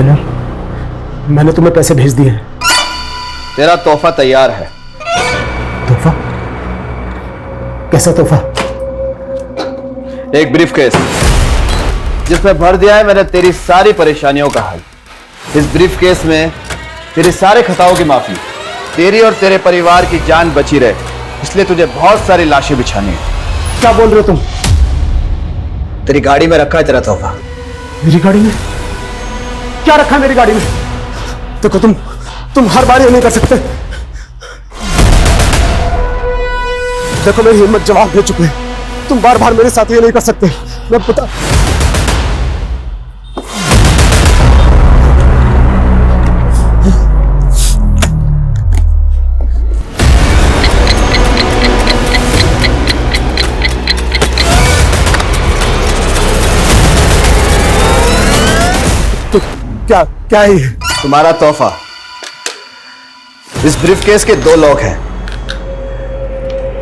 मैंने तुम्हें पैसे भेज दिए। तेरा तोहफा तैयार है। तोहफा? कैसा तोहफा? एक ब्रीफकेस जिसमें भर दिया है मैंने तेरी सारी परेशानियों का हल। इस ब्रीफकेस में तेरे सारे खताओं की माफी, तेरी और तेरे परिवार की जान बची रहे, इसलिए तुझे बहुत सारी लाशें बिछानी है। क्या बोल रहे हो तुम? तेरी गाड़ी में रखा है तेरा तोहफा। मेरी गाड़ी में? क्या रखा है मेरी गाड़ी में? देखो तुम हर बार ये नहीं कर सकते। देखो मेरी हिम्मत जवाब दे चुके हैं, तुम बार बार मेरे साथ ये नहीं कर सकते। मैं पता तो क्या है ये? तुम्हारा तोहफा। इस ब्रीफकेस के 2 लॉक हैं।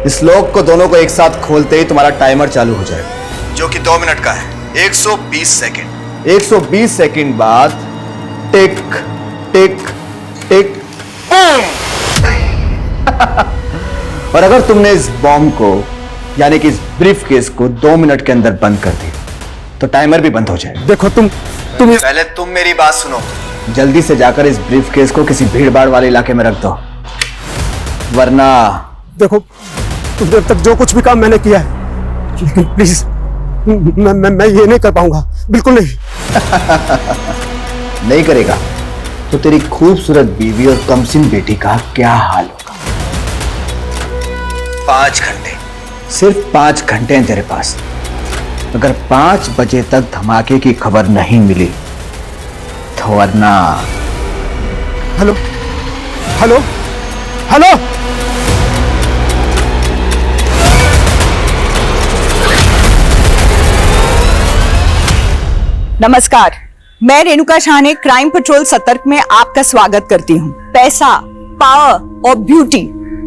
इस लॉक को दोनों को एक साथ खोलते ही तुम्हारा टाइमर चालू हो जाएगा, जो कि 2 मिनट का है। 120 सेकंड। 120 सेकंड बाद टिक टिक टिक। और अगर तुमने इस बॉम्ब को यानी कि इस ब्रीफकेस को 2 मिनट के अंदर बंद कर दिया तो टाइमर भी बंद हो जाएगा। देखो तुम पहले तुम मेरी बात सुनो। जल्दी से जाकर इस ब्रीफकेस को किसी भीड़भाड़ वाले इलाके में रख दो, वरना देखो तुमने अब तक जो कुछ भी काम मैंने किया है, लेकिन प्लीज मैं ये नहीं कर पाऊंगा, बिल्कुल नहीं। नहीं करेगा तो तेरी खूबसूरत बीवी और कमसिन बेटी का क्या हाल होगा। 5 घंटे, सिर्फ 5 घंटे हैं तेरे पास। अगर 5 बजे तक धमाके की खबर नहीं मिली तो वरना। Hello hello hello. नमस्कार, मैं रेणुका शाह ने क्राइम पेट्रोल सतर्क में आपका स्वागत करती हूँ। पैसा, पावर और ब्यूटी,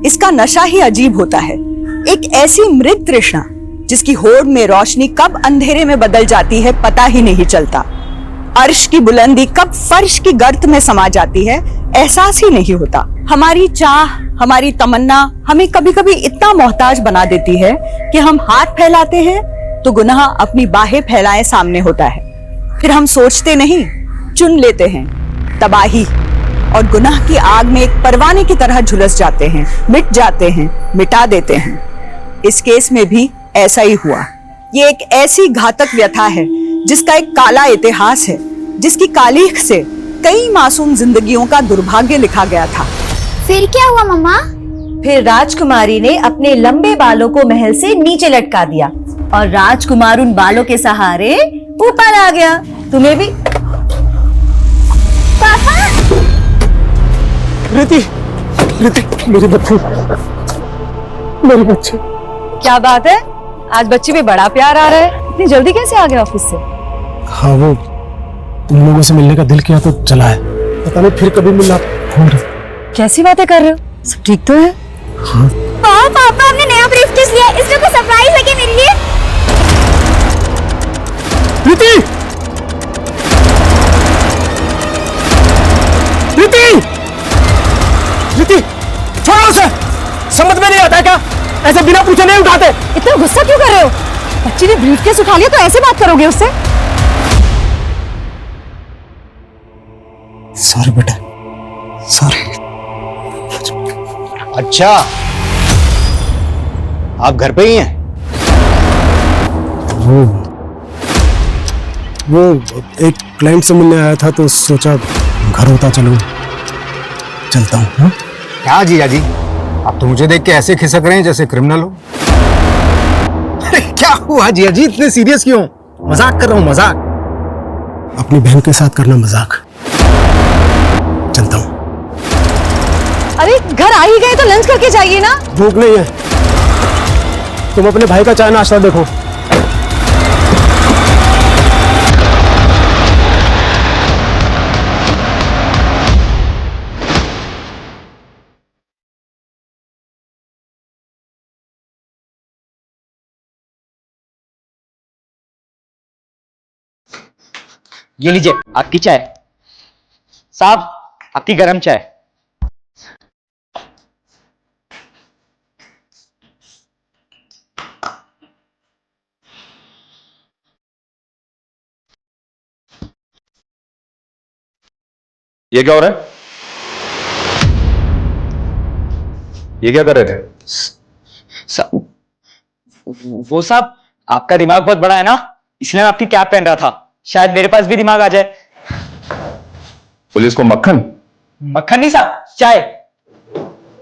इसका नशा ही अजीब होता है। एक ऐसी मृत तृष्णा जिसकी होड़ में रोशनी कब अंधेरे में बदल जाती है पता ही नहीं चलता। अर्श की बुलंदी कब फर्श की गर्त में समा जाती है एहसास ही नहीं होता। हमारी चाह, हमारी तमन्ना हमें कभी कभी इतना मोहताज बना देती है कि हम हाथ फैलाते हैं तो गुनाह अपनी बाहें फैलाए सामने होता है। फिर हम सोचते नहीं, चुन लेते हैं तबाही, और गुनाह की आग में एक परवाने की तरह झुलस जाते हैं, मिट जाते हैं, मिटा देते हैं। इस केस में भी ऐसा ही हुआ। ये एक ऐसी घातक व्यथा है जिसका एक काला इतिहास है, जिसकी कालीख से कई मासूम जिंदगियों का दुर्भाग्य लिखा गया था। फिर क्या हुआ मम्मा? फिर राजकुमारी ने अपने लंबे बालों को महल से नीचे लटका दिया और राजकुमार उन बालों के सहारे ऊपर आ गया। तुम्हें भी। पापा! रीति, मेरी बच्ची, मेरी बच्ची। क्या बात है, आज बच्चे भी बड़ा प्यार आ रहा है। इतनी जल्दी कैसे आ गए ऑफिस से? हाँ, वो तुम लोगों से मिलने का दिल किया तो चला है, पता नहीं फिर कभी मिलना। कैसी बातें कर रहे हो? सब ठीक तो है? हाँ। पापा हमने नया ब्रीफकेस लिया, इसमें कोई सरप्राइज है क्या मेरे लिए? रीति! रीति! रीति! छोड़ो उसे! समझ में नहीं आता है क्या? ऐसे बिना पूछे नहीं उठाते। इतना गुस्सा क्यों कर रहे हो? बच्ची ने ब्रीफकेस उठा लिया तो ऐसे बात करोगे उससे? सॉरी बेटा, सॉरी। अच्छा, आप घर पे ही हैं? वो एक क्लाइंट से मिलने आया था तो सोचा घर होता चलता हूँ। हाँ? क्या जीजा जी, आप तो मुझे देख के ऐसे खिसक रहे हैं जैसे क्रिमिनल हो। अरे क्या हुआ जीजा जी, इतने सीरियस क्यों? मजाक कर रहा हूँ, मजाक। अपनी बहन के साथ करना मजाक। चलता हूँ। अरे घर आ ही गए तो लंच करके जाइए ना। भूख नहीं है, तुम अपने भाई का चाय नाश्ता देखो। ये लीजिए आपकी चाय। साहब आपकी गरम चाय। ये क्या हो रहा है? ये क्या कर रहे थे? वो साहब आपका दिमाग बहुत बड़ा है ना, इसलिए मैं आपकी कैप पहन रहा था, शायद मेरे पास भी दिमाग आ जाए। पुलिस को मक्खन? मक्खन नहीं साहब, चाय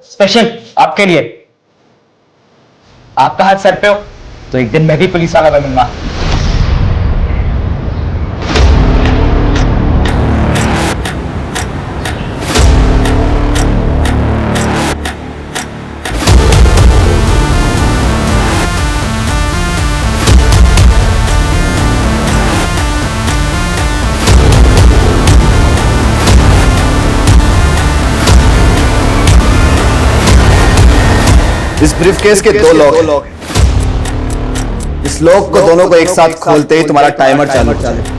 स्पेशल आपके लिए। आपका हाथ सर पे हो तो एक दिन मैं भी पुलिस वाला बनूंगा। इस ब्रीफकेस के दो लॉक हैं। इस लॉक को दोनों को एक साथ खोलते ही तुम्हारा टाइमर चालू हो जाएगा।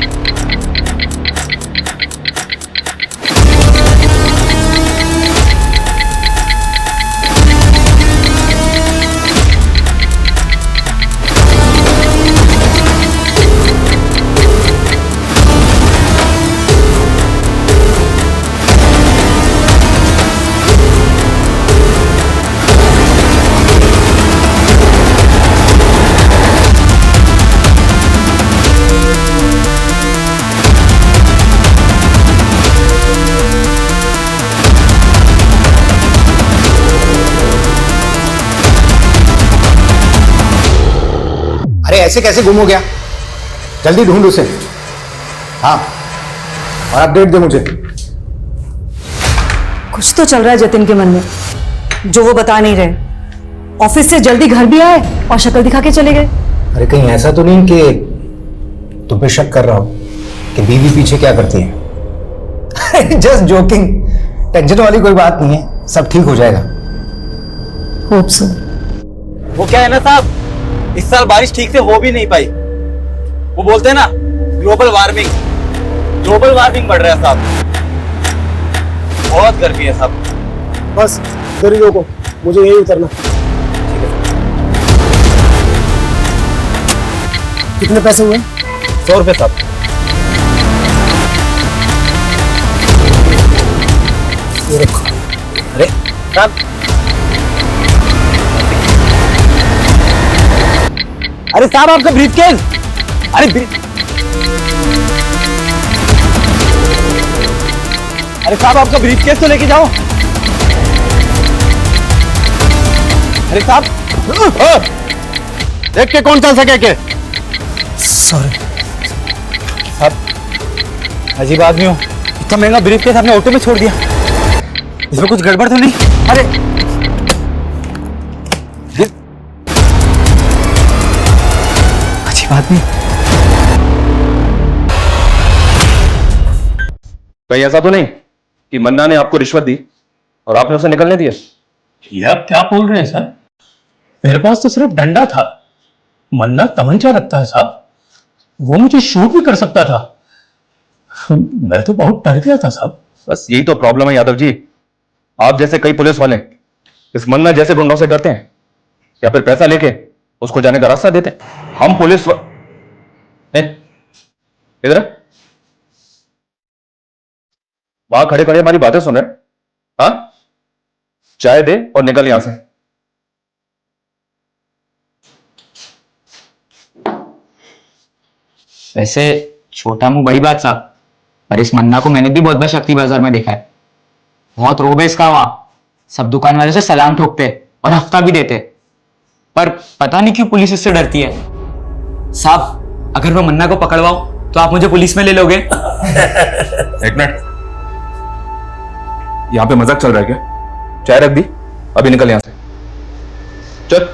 अरे ऐसे कैसे गुम हो गया? जल्दी ढूंढ उसे। हाँ, और अपडेट दे मुझे। कुछ तो चल रहा है जतिन के मन में जो वो बता नहीं रहे। ऑफिस से जल्दी घर भी आए और शक्ल दिखा के चले गए। अरे कहीं ऐसा तो नहीं कि तुम पे शक कर रहा हो कि बीवी पीछे क्या करती है? जस्ट जोकिंग, टेंशन वाली कोई बात नहीं है, सब ठीक हो जाएगा। Hope so. वो क्या है ना साहब, इस साल बारिश ठीक से हो भी नहीं पाई। वो बोलते हैं ना ग्लोबल वार्मिंग बढ़ रहा है साहब, बहुत गर्मी है साहब। बस इधर ही रोको, मुझे यही उतरना। कितने पैसे हुए? 100 रुपए साहब। ये रखो। अरे साहब, अरे साहब आपका ब्रीफकेस। अरे साहब आपका ब्रीफकेस तो लेके जाओ। अरे साहब देख के कौन चल सके के? सॉरी साहब, अजीब आदमी हो, इतना महंगा ब्रीफकेस आपने ऑटो में छोड़ दिया, इसमें कुछ गड़बड़ तो नहीं? अरे अजीब आदमी। कहीं ऐसा तो नहीं कि मन्ना ने आपको रिश्वत दी और आपने उसे निकलने दिया? ये आप क्या बोल रहे हैं सर? मेरे पास तो सिर्फ डंडा था, मन्ना तमंचा रखता है साहब, वो मुझे शूट भी कर सकता था। मैं तो बहुत डर गया था साहब। बस यही तो प्रॉब्लम है यादव जी, आप जैसे कई पुलिस वाले इस मन्ना जैसे गुंडों से डरते हैं या फिर पैसा लेके उसको जाने का रास्ता देते हैं। हम पुलिस इधर वहां खड़े खड़े हमारी बातें सुन रहे हैं? हाँ, चाय दे और निकल यहां से। वैसे छोटा मुंह बड़ी बात साहब, पर इस मन्ना को मैंने भी बहुत बार शक्ति बाजार में देखा है। बहुत रोब है इसका, वहां सब दुकान वाले से सलाम ठोकते और हफ्ता भी देते, पर पता नहीं क्यों पुलिस इससे डरती है। साहब अगर मैं मन्ना को पकड़वाऊं तो आप मुझे पुलिस में ले लोगे? एक मिनट, यहां पे मजाक चल रहा है क्या? चाय रख दी, अभी निकल यहां से, चल।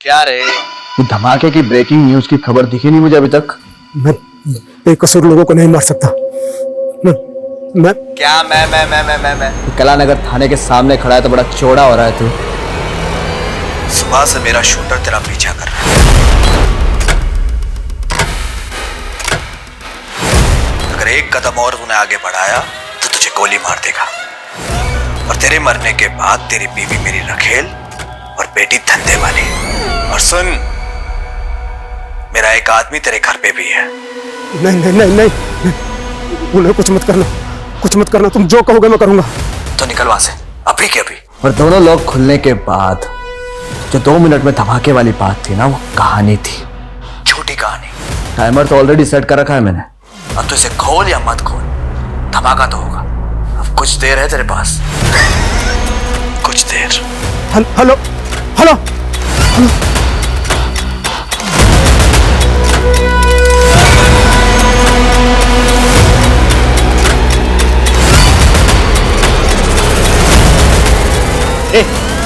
क्या रे? धमाके की ब्रेकिंग न्यूज की खबर दिखी नहीं मुझे अभी तक। मैं बेकसूर लोगों को नहीं मार सकता। मैं क्या मैं कलानगर थाने के सामने खड़ा है तो बड़ा चौड़ा हो रहा है तू। सुबह से मेरा शूटर तेरा पीछा कर रहा है। अगर एक कदम और तूने आगे बढ़ाया तो तुझे गोली मार देगा, और तेरे मरने के बाद तेरी बीवी मेरी रखेल और बेटी धंधे वाली। और सुन, मेरा एक आदमी तेरे घर पे भी है। नहीं नहीं नहीं नहीं, उन्हें कुछ मत करना, कुछ मत करना। तुम जो कहोगे मैं करूंगा। तो निकल वहां से अभी के अभी। और दोनों लोग खुलने के बाद जो 2 मिनट में धमाके वाली बात थी ना, वो कहानी थी, झूठी कहानी। टाइमर तो ऑलरेडी सेट कर रखा है मैंने। अब तो इसे खोल या मत खोल, धमाका तो होगा। अब कुछ देर है तेरे पास, कुछ देर। Hello hello.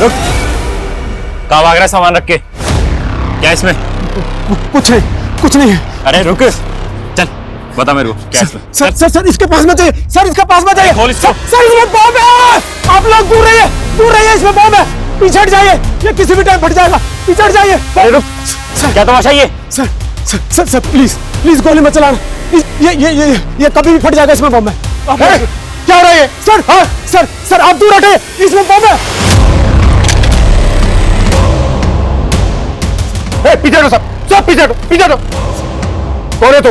रुक, कहाँ भाग रहा है सामान रख के? क्या इसमें? कुछ नहीं है। अरे रुक, चल बता मेरे को क्या इसमें? सर इसके पास में चाहिए। सर इसके पास में चाहिए। खोल इसको। सर इसमें बॉम्ब है। आप लोग दूर रहिए, इसमें बॉम्ब है। पीछे हट जाइए, ये किसी भी टाइम फट जाएगा। पीछे हट जाइए। अरे रुक, क्या तमाशा ये? सर प्लीज गोली मत चलाना। ये कभी भी फट जाएगा। इसमें बॉम्ब है। क्या हो रहा है? सर हाँ सर आप दूर हटे, इसमें बॉम्ब है। पीछे हटो सब पीछे हटो। कौन है तू?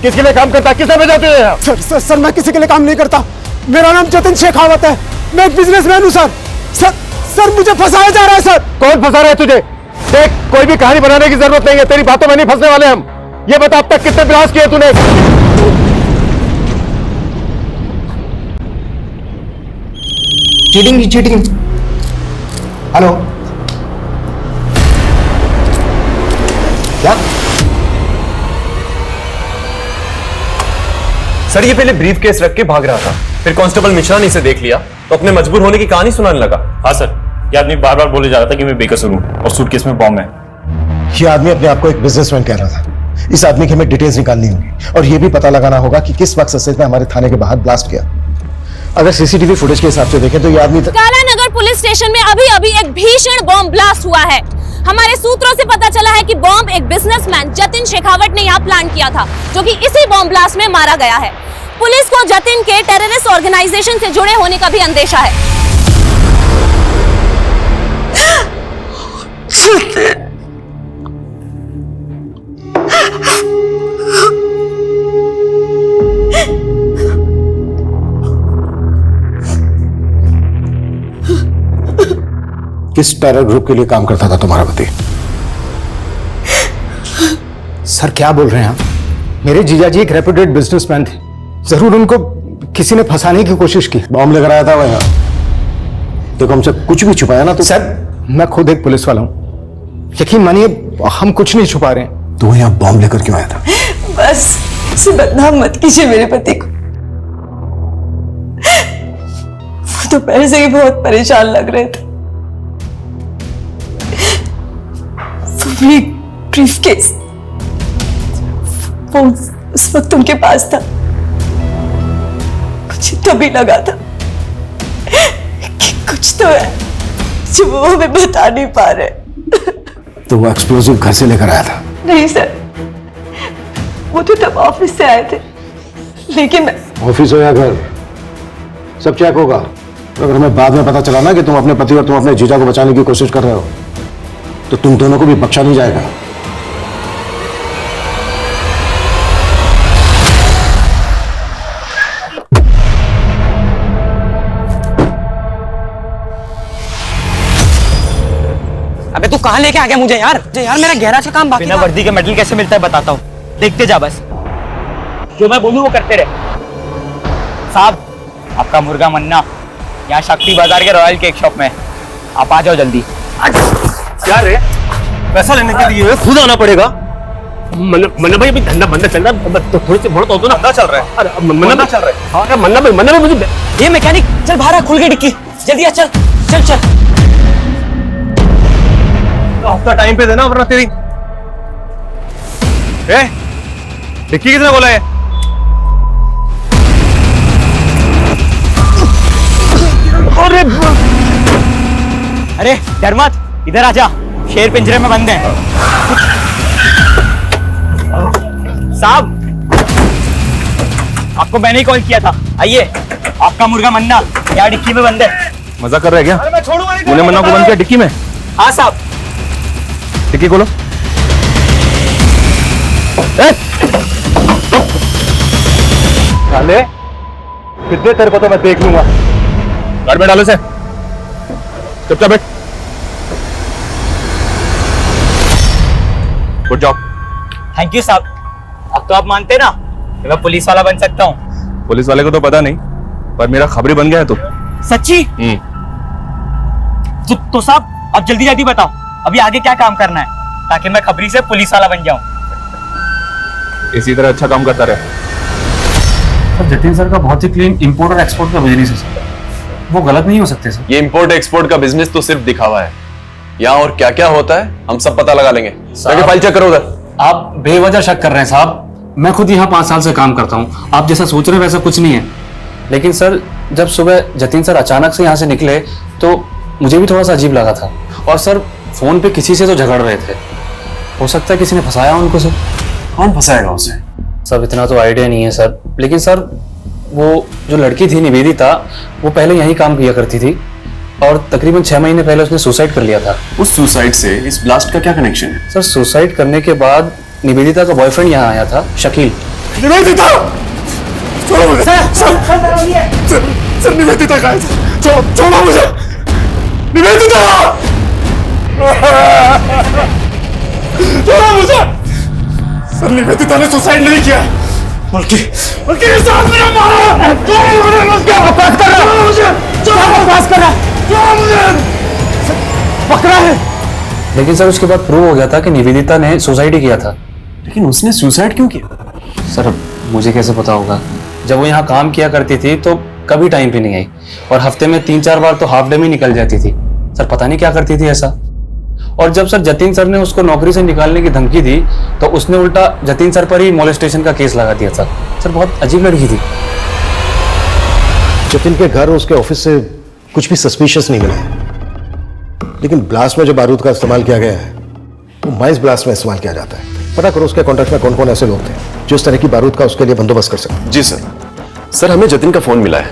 किसके लिए काम करता है? किसने भेजा तुझे यहाँ? सर मैं किसी के लिए काम नहीं करता। मेरा नाम जतिन शेखावत है। मैं एक बिजनेसमैन हूँ सर मुझे फंसाया जा रहा है। सर कौन फंसा रहा है तुझे? देख, कोई भी कहानी बनाने की जरूरत नहीं है, तेरी बातों में नहीं फंसने वाले हम। ये बता, अब तक कितने प्रयास किए तूने? चीटिंग। हेलो, क्या? सर ये पहले ब्रीफ केस रख के भाग रहा था, फिर कांस्टेबल मिश्रा ने इसे देख लिया तो अपने मजबूर होने की कहानी सुनाने लगा। हाँ सर, ये आदमी बार बार बोले जा रहा था कि मैं बेकसूर हूँ और सूटकेस में बॉम्ब है। ये आदमी अपने आप को एक बिजनेसमैन कह रहा था। इस आदमी की हमें डिटेल्स निकालनी होगी और यह भी पता लगाना होगा कि किस वक्त ससेज ने हमारे थाने के बाहर ब्लास्ट किया। अगर सीसीटीवी फुटेज के हिसाब से देखें तो ये आदमी कालानगर पुलिस स्टेशन में अभी एक भीषण बॉम्ब ब्लास्ट हुआ है। हमारे सूत्रों से पता चला है कि बॉम्ब एक बिजनेसमैन जतिन शेखावत ने यहाँ प्लान किया था, जो कि इसी बॉम्ब ब्लास्ट में मारा गया है। पुलिस को जतिन के टेररिस्ट ऑर्गेनाइजेशन से जुड़े होने का भी अंदेशा है। किस टेरर ग्रुप के लिए काम करता था तुम्हारा पति? सर क्या बोल रहे हैं आप? मेरे जीजाजी एक रेप्यूटेड बिजनेसमैन थे, जरूर उनको किसी ने फंसाने की कोशिश की। बॉम्ब लेकर आया था वो यहाँ। देखो हमसे कुछ भी छुपाया ना तो। सर मैं खुद एक पुलिस वाला हूँ, यकीन मानिए हम कुछ नहीं छुपा रहे हैं। तू यहाँ बॉम्ब लेकर क्यों आया था? बस उसे बदनाम मत कीजिए मेरे पति को। वो तो पहले से ही बहुत परेशान लग रहे थे। ब्रीफकेस वो उस वक्त उनके पास था। मुझे तभी लगा था कि कुछ तो है जो वो हमें बता नहीं पा रहे। तो वो एक्सप्लोजिव घर से लेकर आया था? नहीं सर, वो तो तब ऑफिस से आए थे, लेकिन ऑफिस हो या घर सब चेक होगा। अगर हमें बाद में पता चला ना कि तुम अपने पति और तुम अपने जीजा को बचाने की कोशिश कर रहे हो तो तुम दोनों को भी बख्शा नहीं जाएगा। अबे तू कहाँ लेके आ गया मुझे यार? मेरा गैराज का काम बाकी बिना वर्दी के मेडल कैसे मिलता है बताता हूँ, देखते जा बस। जो मैं बोलूँ वो करते रहे। साहब आपका मुर्गा मन्ना यहाँ शक्ति बाजार के रॉयल केक शॉप में, आप आ जाओ जल्दी। क्या रे, पैसा लेने के लिए खुद आना पड़ेगा? मन्ना भाई अभी धंधा बंदा चल रहा है, तो थोड़ी सी बढ़ तो ना। धंधा चल रहा है। अरे मन्ना चल रहा है। हाँ मन्ना भाई मुझे ये मैकेनिक चल बाहर खुल गई डिक्की, जल्दी आ, चल। हफ्ता टाइम पे देना वरना तेरी डिक्की किसने बोला है? अरे डर मत, इधर आजा, शेर पिंजरे में बंद है। साहब, आपको मैंने ही कॉल किया था, आइए। आपका मुर्गा मन्ना यहाँ डिक्की में बंद है। मजा कर रहा है क्या? तूने मन्ना को बंद किया डिक्की में? हाँ साहब। डिक्की खोलो। साले, कितने तेरे को तो मैं देख लूंगा। गाड़ी में डालो से। चुपचाप बैठ। Good job. थैंक यू साहब। अब तो आप मानते ना कि मैं पुलिस वाला बन सकता हूँ। पुलिस वाले को तो पता नहीं, पर मेरा खबरी बन गया है तू। सच्ची? तो साहब अब जल्दी जल्दी बताओ, अभी आगे क्या काम करना है ताकि मैं खबरी से पुलिस वाला बन जाऊं। इसी तरह अच्छा काम करता रहे। सर जतिन सर का बहुत ही क्लीन इंपोर्ट और एक्सपोर्ट का बिजनेस है सर, वो गलत नहीं हो सकते सर। ये इंपोर्ट एक्सपोर्ट का बिजनेस तो सिर्फ दिखावा है, यहाँ और क्या क्या होता है हम सब पता लगा लेंगे। फाइल चेक करो उधर। आप बेवजह शक कर रहे हैं साहब, मैं खुद यहाँ 5 साल से काम करता हूँ, आप जैसा सोच रहे हैं वैसा कुछ नहीं है। लेकिन सर जब सुबह जतिन सर अचानक से यहाँ से निकले तो मुझे भी थोड़ा सा अजीब लगा था। और सर फोन पे किसी से तो झगड़ रहे थे, हो सकता है किसी ने फंसाया उनको। सर कौन फंसाएगा उसे? सब इतना तो आइडिया नहीं है सर, लेकिन सर वो जो लड़की थी निवेदिता, वो पहले यहीं काम किया करती थी और तकरीबन 6 महीने पहले उसने सुसाइड कर लिया था। उस सुसाइड से इस ब्लास्ट का क्या कनेक्शन है? सर सुसाइड करने के बाद निवेदिता का बॉयफ्रेंड यहाँ आया था, शकील। निवेदिता! छोड़ो मुझे! सर निवेदिता कहाँ है? छोड़ो मुझे! निवेदिता! छोड़ो मुझे! सर निवेदिता ने सुसाइड नहीं किया, बल्कि इस आदमी ने मारा! छोड़ो मुझे! क्या बकवास कर रहा है? छोड़ो मुझे! क्या बकवास कर रहा है? छोड़ो मुझे! पकड़ा है। लेकिन सर उसके बाद प्रूव हो गया था कि निवेदिता ने सुसाइड ही किया था। लेकिन उसने सुसाइड क्यों किया? सर मुझे कैसे पता होगा, जब वो यहाँ काम किया करती थी तो कभी टाइम पे नहीं आई और हफ्ते में 3-4 बार तो हाफ डे में निकल जाती थी। सर पता नहीं क्या करती थी ऐसा। और जब सर जतिन सर ने उसको नौकरी से निकालने की धमकी दी तो उसने उल्टा जतिन सर पर ही मोलेस्टेशन का केस लगा दिया था। सर बहुत अजीब लड़की थी। जतिन के घर उसके ऑफिस से कुछ भी सस्पिशियस नहीं मिला है, लेकिन ब्लास्ट में जो बारूद का इस्तेमाल किया गया है वो माइस ब्लास्ट में इस्तेमाल किया जाता है। पता करो उसके कॉन्ट्रैक्ट में कौन कौन ऐसे लोग थे जो इस तरह की बारूद का उसके लिए बंदोबस्त कर सकते। जी सर। सर हमें जतिन का फोन मिला है।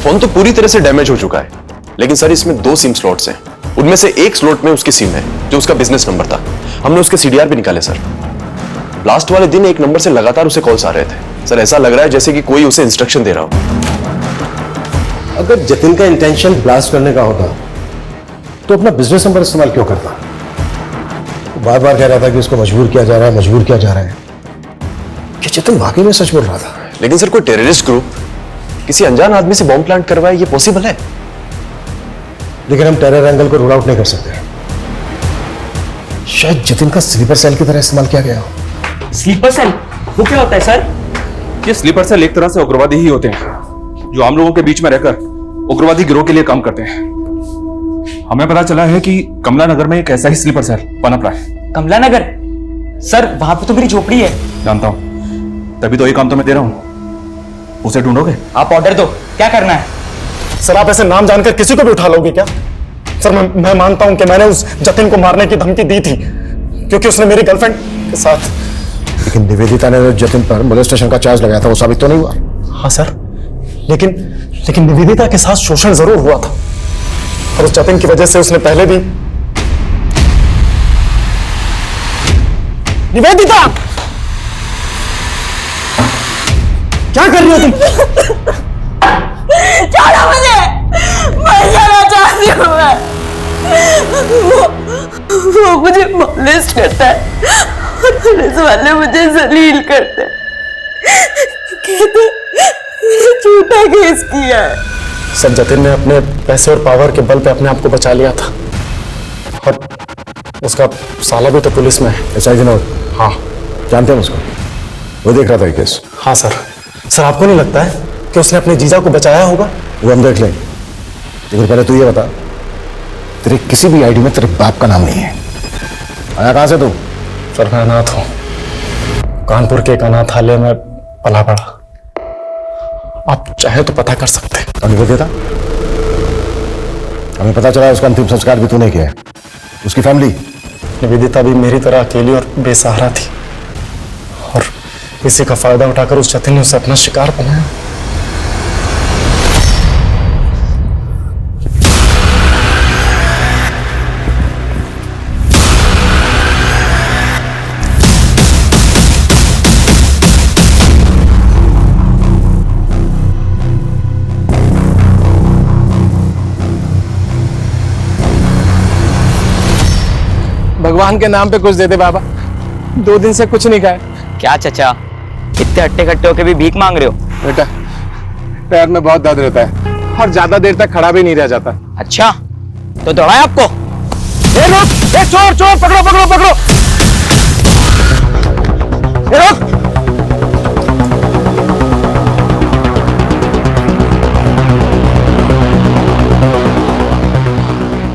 फोन तो पूरी तरह से डैमेज हो चुका है, लेकिन सर इसमें 2 सिम स्लॉट्स हैं। उनमें से एक स्लॉट में उसकी सिम है जो उसका बिजनेस नंबर था। हमने उसके सीडीआर भी निकाले सर। ब्लास्ट वाले दिन एक नंबर से लगातार उसे कॉल्स आ रहे थे। सर ऐसा लग रहा है जैसे कि कोई उसे इंस्ट्रक्शन दे रहा हो। अगर जतिन का इंटेंशन ब्लास्ट करने का होता तो अपना बिजनेस नंबर इस्तेमाल क्यों करता? बार बार कह रहा था कि उसको मजबूर किया जा रहा है, मजबूर किया जा रहा है। कि जतिन वाकई में सच बोल रहा था। लेकिन सर कोई टेररिस्ट ग्रुप किसी अनजान आदमी से बॉम्ब प्लांट करवाए, ये पॉसिबल है? लेकिन हम टेरर एंगल को रूल आउट नहीं कर सकते। शायद जतिन का स्लीपर सेल की तरह इस्तेमाल किया गया हो। स्लीपर सेल वो क्या होता है सर? ये स्लीपर सेल एक तरह से उग्रवादी ही होते हैं जो आम लोगों के बीच में रहकर उग्रवादी गिरोह के लिए काम करते हैं। हमें पता चला है कि कमला नगर में एक ऐसा ही स्लीपर सेल पनप रहा है। कमला नगर? सर वहां पे तो मेरी झोपड़ी है। जानता हूं, तभी तो ये काम तो मैं दे रहा हूं। उसे ढूंढोगे? आप ऑर्डर दो, क्या करना है? सर आप ऐसे नाम जानकर किसी को भी उठा लोगे क्या? सर मैं मानता हूं कि मैंने उस जतिन को मारने की धमकी दी थी क्योंकि उसने मेरी गर्लफ्रेंड के साथ। लेकिन निवेदिता ने जतिन पर मोलेस्टेशन का चार्ज लगाया था, वो साबित तो नहीं हुआ। हाँ सर, लेकिन निवेदिता के साथ शोषण जरूर हुआ था और उस जतिन की वजह से उसने पहले भी। निवेदिता क्या कर रही हो तुम? छोड़ो मुझे, मर जाना चाहती हूँ मैं। वो मुझे मॉलेस्ट करता है और पुलिस वाले मुझे जलील करते हैं, कहते झूठा केस किया है। सर जतिन ने अपने पैसे और पावर के बल पे अपने आप को बचा लिया था और उसका साला भी तो पुलिस में है। एसआई विनोद? हाँ जानते हैं उसको, वो देख रहा था ये केस। हाँ सर आपको नहीं लगता है कि उसने अपने जीजा को बचाया होगा? वो हम देख लेंगे, लेकिन पहले तू ये बता, तेरे किसी भी आईडी में तेरे बाप का नाम नहीं है? आया कहां से तू? सर मैं अनाथ हूँ, कानपुर के एक अनाथालय में पला पड़ा। आप चाहे तो पता कर सकते हैं। तो निवेदिता? हमें पता चला उसका अंतिम संस्कार भी तूने किया है। उसकी फैमिली? निवेदिता भी मेरी तरह अकेली और बेसहारा थी, और इसी का फायदा उठाकर उस जतिन ने उसे अपना शिकार बनाया। भगवान के नाम पे कुछ दे दे बाबा, 2 दिन से कुछ नहीं खाया। क्या चचा, इतने हट्टे कट्टे होके भी भीख मांग रहे हो? बेटा पैर में बहुत दर्द रहता है और ज्यादा देर तक खड़ा भी नहीं रह जाता। अच्छा तो दौड़ाए आपको। ए रुक, ए चोर चोर, पकड़ो पकड़ो पकड़ो। ए रुक।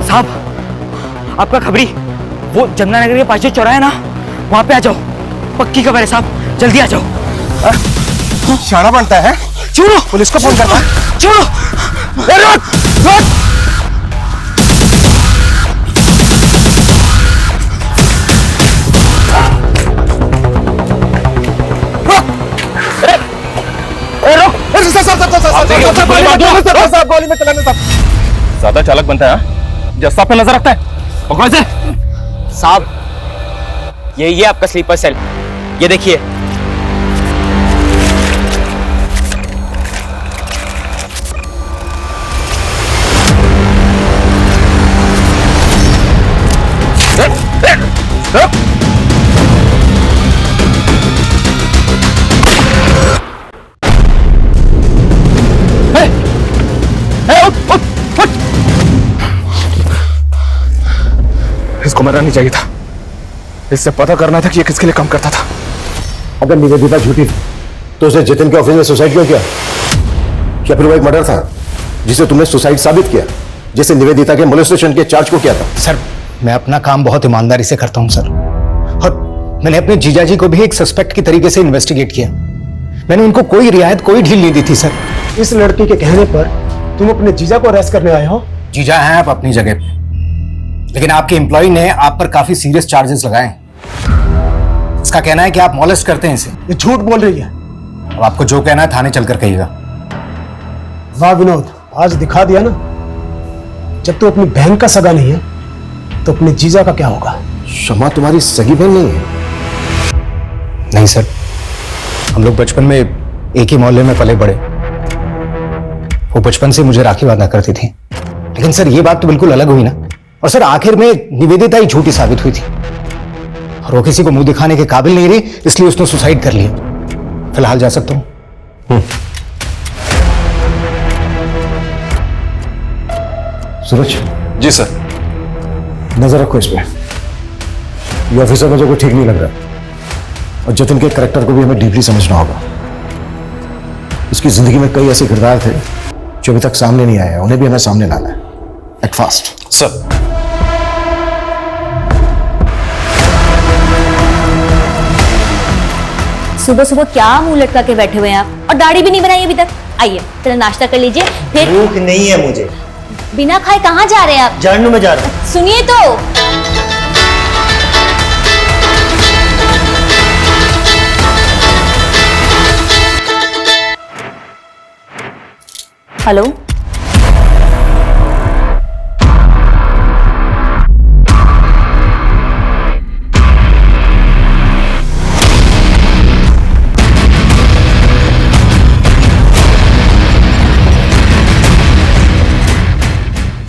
साहब आपका खबरी, वो जमुना नगर के पास जो चौराहा है ना, वहां पे आ जाओ। पक्की खबर है साहब, जल्दी आ जाओ। शाना बनता है, छोड़ो, पुलिस को फोन करना। छोड़ो। ए रुक रुक। गोली में चलाने साहब। ज्यादा चालक बनता है, जस्ता पे नजर रखता है। पकड़ो इसे। साहब यही है आपका स्लीपर सेल, ये देखिए। इसको मरना नहीं चाहिए था, इससे पता करना था कि ये किसके लिए काम करता था। अगर निवेदिता झूठी थी तो उसे जतिन के ऑफिस में सुसाइड क्यों किया? क्या फिर वो एक मर्डर था जिसे तुमने सुसाइड साबित किया, जैसे निवेदिता के मोलेस्टेशन के चार्ज को किया था? सर मैं अपना काम बहुत ईमानदारी से करता हूं सर, और मैंने अपने जीजाजी को भी एक सस्पेक्ट की तरीके से इन्वेस्टिगेट किया। मैंने उनको कोई रियायत, कोई ढील नहीं दी थी सर। इस लड़की के कहने पर तुम अपने जीजा को अरेस्ट करने आए हो? जीजा हैं आप अपनी जगह पे, लेकिन आपके एम्प्लॉय ने आप पर काफी सीरियस चार्जेस लगाए हैं। इसका कहना है कि आप मॉलेस्ट करते हैं इसे। ये झूठ बोल रही है। अब आपको जो कहना है थाने चलकर कहिएगा। वाह विनोद, आज दिखा दिया ना, जब तू अपनी बहन का सगा नहीं है तो अपने जीजा का क्या होगा? शमा तुम्हारी सगी बहन नहीं है? नहीं सर, हम लोग बचपन में एक ही मोहल्ले में पले बड़े। वो बचपन से मुझे राखी बांधा करती थी। लेकिन सर ये बात तो बिल्कुल अलग हुई ना। और सर आखिर में निवेदिता ही झूठी साबित हुई थी, और वो किसी को मुंह दिखाने के काबिल नहीं रही, इसलिए उसने सुसाइड कर लिया। फिलहाल जा सकता हूं? सूरज। जी सर। नजर रखो इस पे। ये ऑफिसर मुझे कोई ठीक नहीं लग रहा, और जतिन के कैरेक्टर को भी हमें डीपली समझना होगा। उसकी जिंदगी में कई ऐसे किरदार थे जो अभी तक सामने नहीं आए, उन्हें भी हमें सामने लाना है। Act fast. सर। सुबह सुबह क्या मुंह लटका के बैठे हुए हैं आप, और दाढ़ी भी नहीं बनाई अभी तक। आइए पहले नाश्ता कर लीजिए, फिर। भूख नहीं है मुझे। बिना खाए कहाँ जा रहे हैं आप? जानू में जा रहा हूँ। सुनिए तो। हेलो,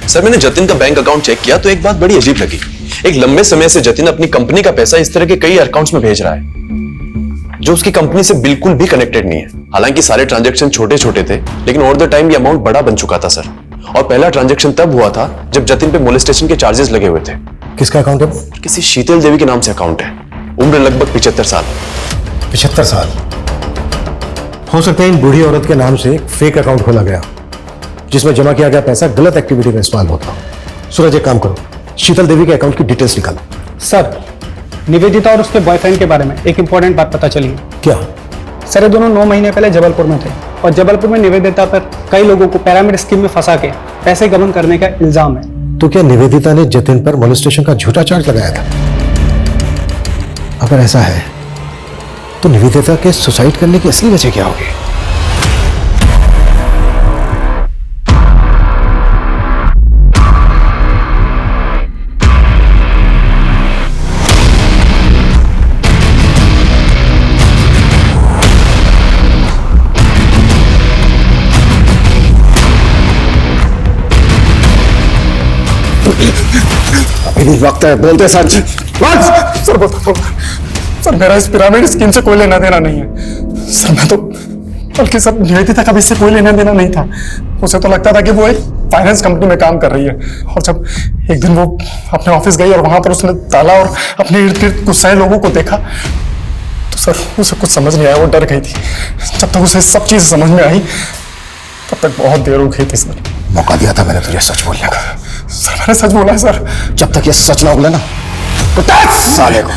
सर मैंने जतिन का बैंक अकाउंट चेक किया तो एक बात बड़ी अजीब लगी। एक लंबे समय से जतिन अपनी कंपनी का पैसा इस तरह के कई अकाउंट्स में भेज रहा है जो उसकी कंपनी से बिल्कुल भी कनेक्टेड नहीं है। हालांकि सारे ट्रांजैक्शन छोटे छोटे थे, लेकिन ओवर द टाइम ये अमाउंट बड़ा बन चुका था सर। और पहला ट्रांजैक्शन तब हुआ था जब जतिन पे मोलेस्टेशन के चार्जेस लगे हुए थे। किसका अकाउंट है? किसी शीतल देवी के नाम से अकाउंट है। उम्र लगभग 75 साल। 75 साल? हो सकता है इन बूढ़ी औरत के नाम से एक फेक अकाउंट खोला गया जिसमें जमा किया गया पैसा गलत एक्टिविटी में इस्तेमाल होता। सूरज एक काम करो, शीतल देवी के अकाउंट की डिटेल्स निकालो। सर निवेदिता और उसके बॉयफ्रेंड के बारे में एक इंपॉर्टेंट बात पता चली है। क्या? सर ये दोनों 9 महीने पहले जबलपुर में थे और जबलपुर में निवेदिता पर कई लोगों को पिरामिड स्कीम में फंसा के पैसे गबन करने का इल्जाम है। तो क्या निवेदिता ने जतिन पर मोलेस्टेशन का झूठा चार्ज लगाया था? अगर ऐसा है तो निवेदिता के सुसाइड करने की असली वजह क्या होगी? अभी वक्त है, बोलते सच। सर बताता हूँ सर, मेरा इस पिरामिड स्कीम से कोई लेना देना नहीं है सर। मैं तो बल्कि सर निवेदिता का भी इससे कोई लेना देना नहीं था। उसे तो लगता था कि वो एक फाइनेंस कंपनी में काम कर रही है, और जब एक दिन वो अपने ऑफिस गई और वहां पर उसने ताला और अपने इर्द गिर्द कुछ सारे लोगों को देखा तो सर उसे कुछ समझ नहीं आया, वो डर गई थी। जब तक उसे सब चीज समझ में आई तब तक बहुत देर हो गई थी सर। मौका दिया था मैंने तुझे सच बोलने का। सर मैंने सच बोला है सर। जब तक ये सच ना उगले ना तो साले को।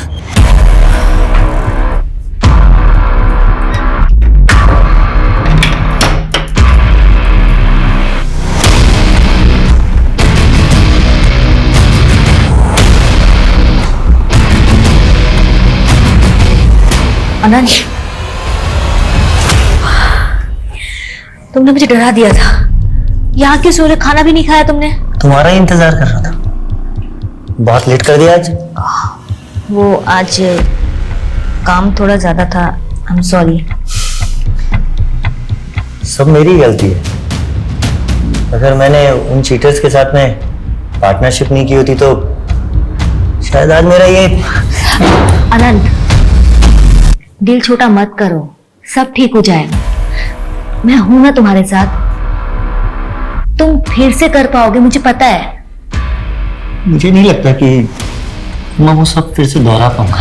अनंत, तुमने मुझे डरा दिया था। यहाँ के सोरे खाना भी नहीं खाया तुमने। तुम्हारा ही इंतजार कर रहा था। बहुत लेट कर दिया आज। वो आज काम थोड़ा ज्यादा था, आई एम सॉरी। सब मेरी गलती है। अगर मैंने उन चीटर्स के साथ में पार्टनरशिप नहीं की होती तो शायद आज मेरा ये। अनंत, दिल छोटा मत करो, सब ठीक हो जाएगा। मैं हूं ना तुम्हारे साथ। तुम फिर से कर पाओगे, मुझे पता है। मुझे नहीं लगता कि मैं वो सब फिर से दोहरा पाऊंगा।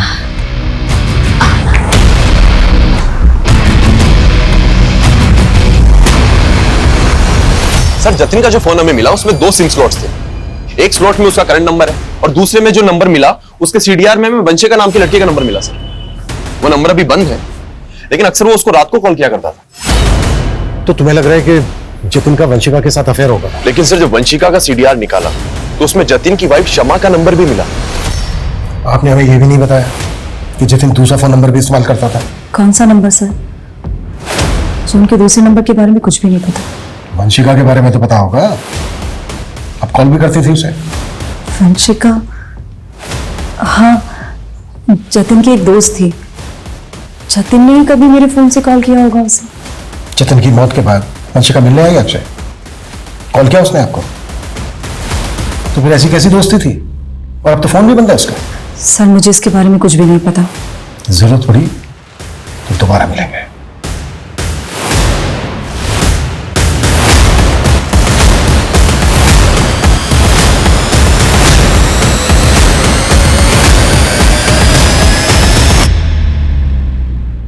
सर जतिन का जो फोन हमें मिला उसमें 2 सिम स्लॉट्स थे। एक स्लॉट में उसका करंट नंबर है और दूसरे में जो नंबर मिला उसके सीडीआर में हमें वंशिका नाम की लड़की का नंबर मिला सर। वो नंबर अभी बंद है, लेकिन अक्सर वो उसको रात को कॉल किया करता था। तो तुम्हें लग रहा है कि जतिन का वंशिका के साथ अफेयर होगा? लेकिन सर जब वंशिका का सीडीआर निकाला तो उसमें जतिन की वाइफ शमा का नंबर भी मिला। आपने हमें यह भी नहीं बताया कि जतिन दूसरा फोन नंबर भी इस्तेमाल करता था। कौन सा नंबर सर? जो उनके दूसरे नंबर के बारे में कुछ भी नहीं पता। वंशिका के बारे में तो पता होगा, आप कॉल भी करती थी उसे। वंशिका? हाँ, जतिन की एक दोस्त थी। जतिन ने ही कभी मेरे फोन से कॉल किया होगा उसे। जतिन की मौत के बाद वंशिका मिलने आई आपसे? कॉल किया उसने आपको? तो फिर ऐसी कैसी दोस्ती थी? और अब तो फोन भी बंद है उसका। सर मुझे इसके बारे में कुछ भी नहीं पता। जरूरत पड़ी तो दोबारा मिलेंगे।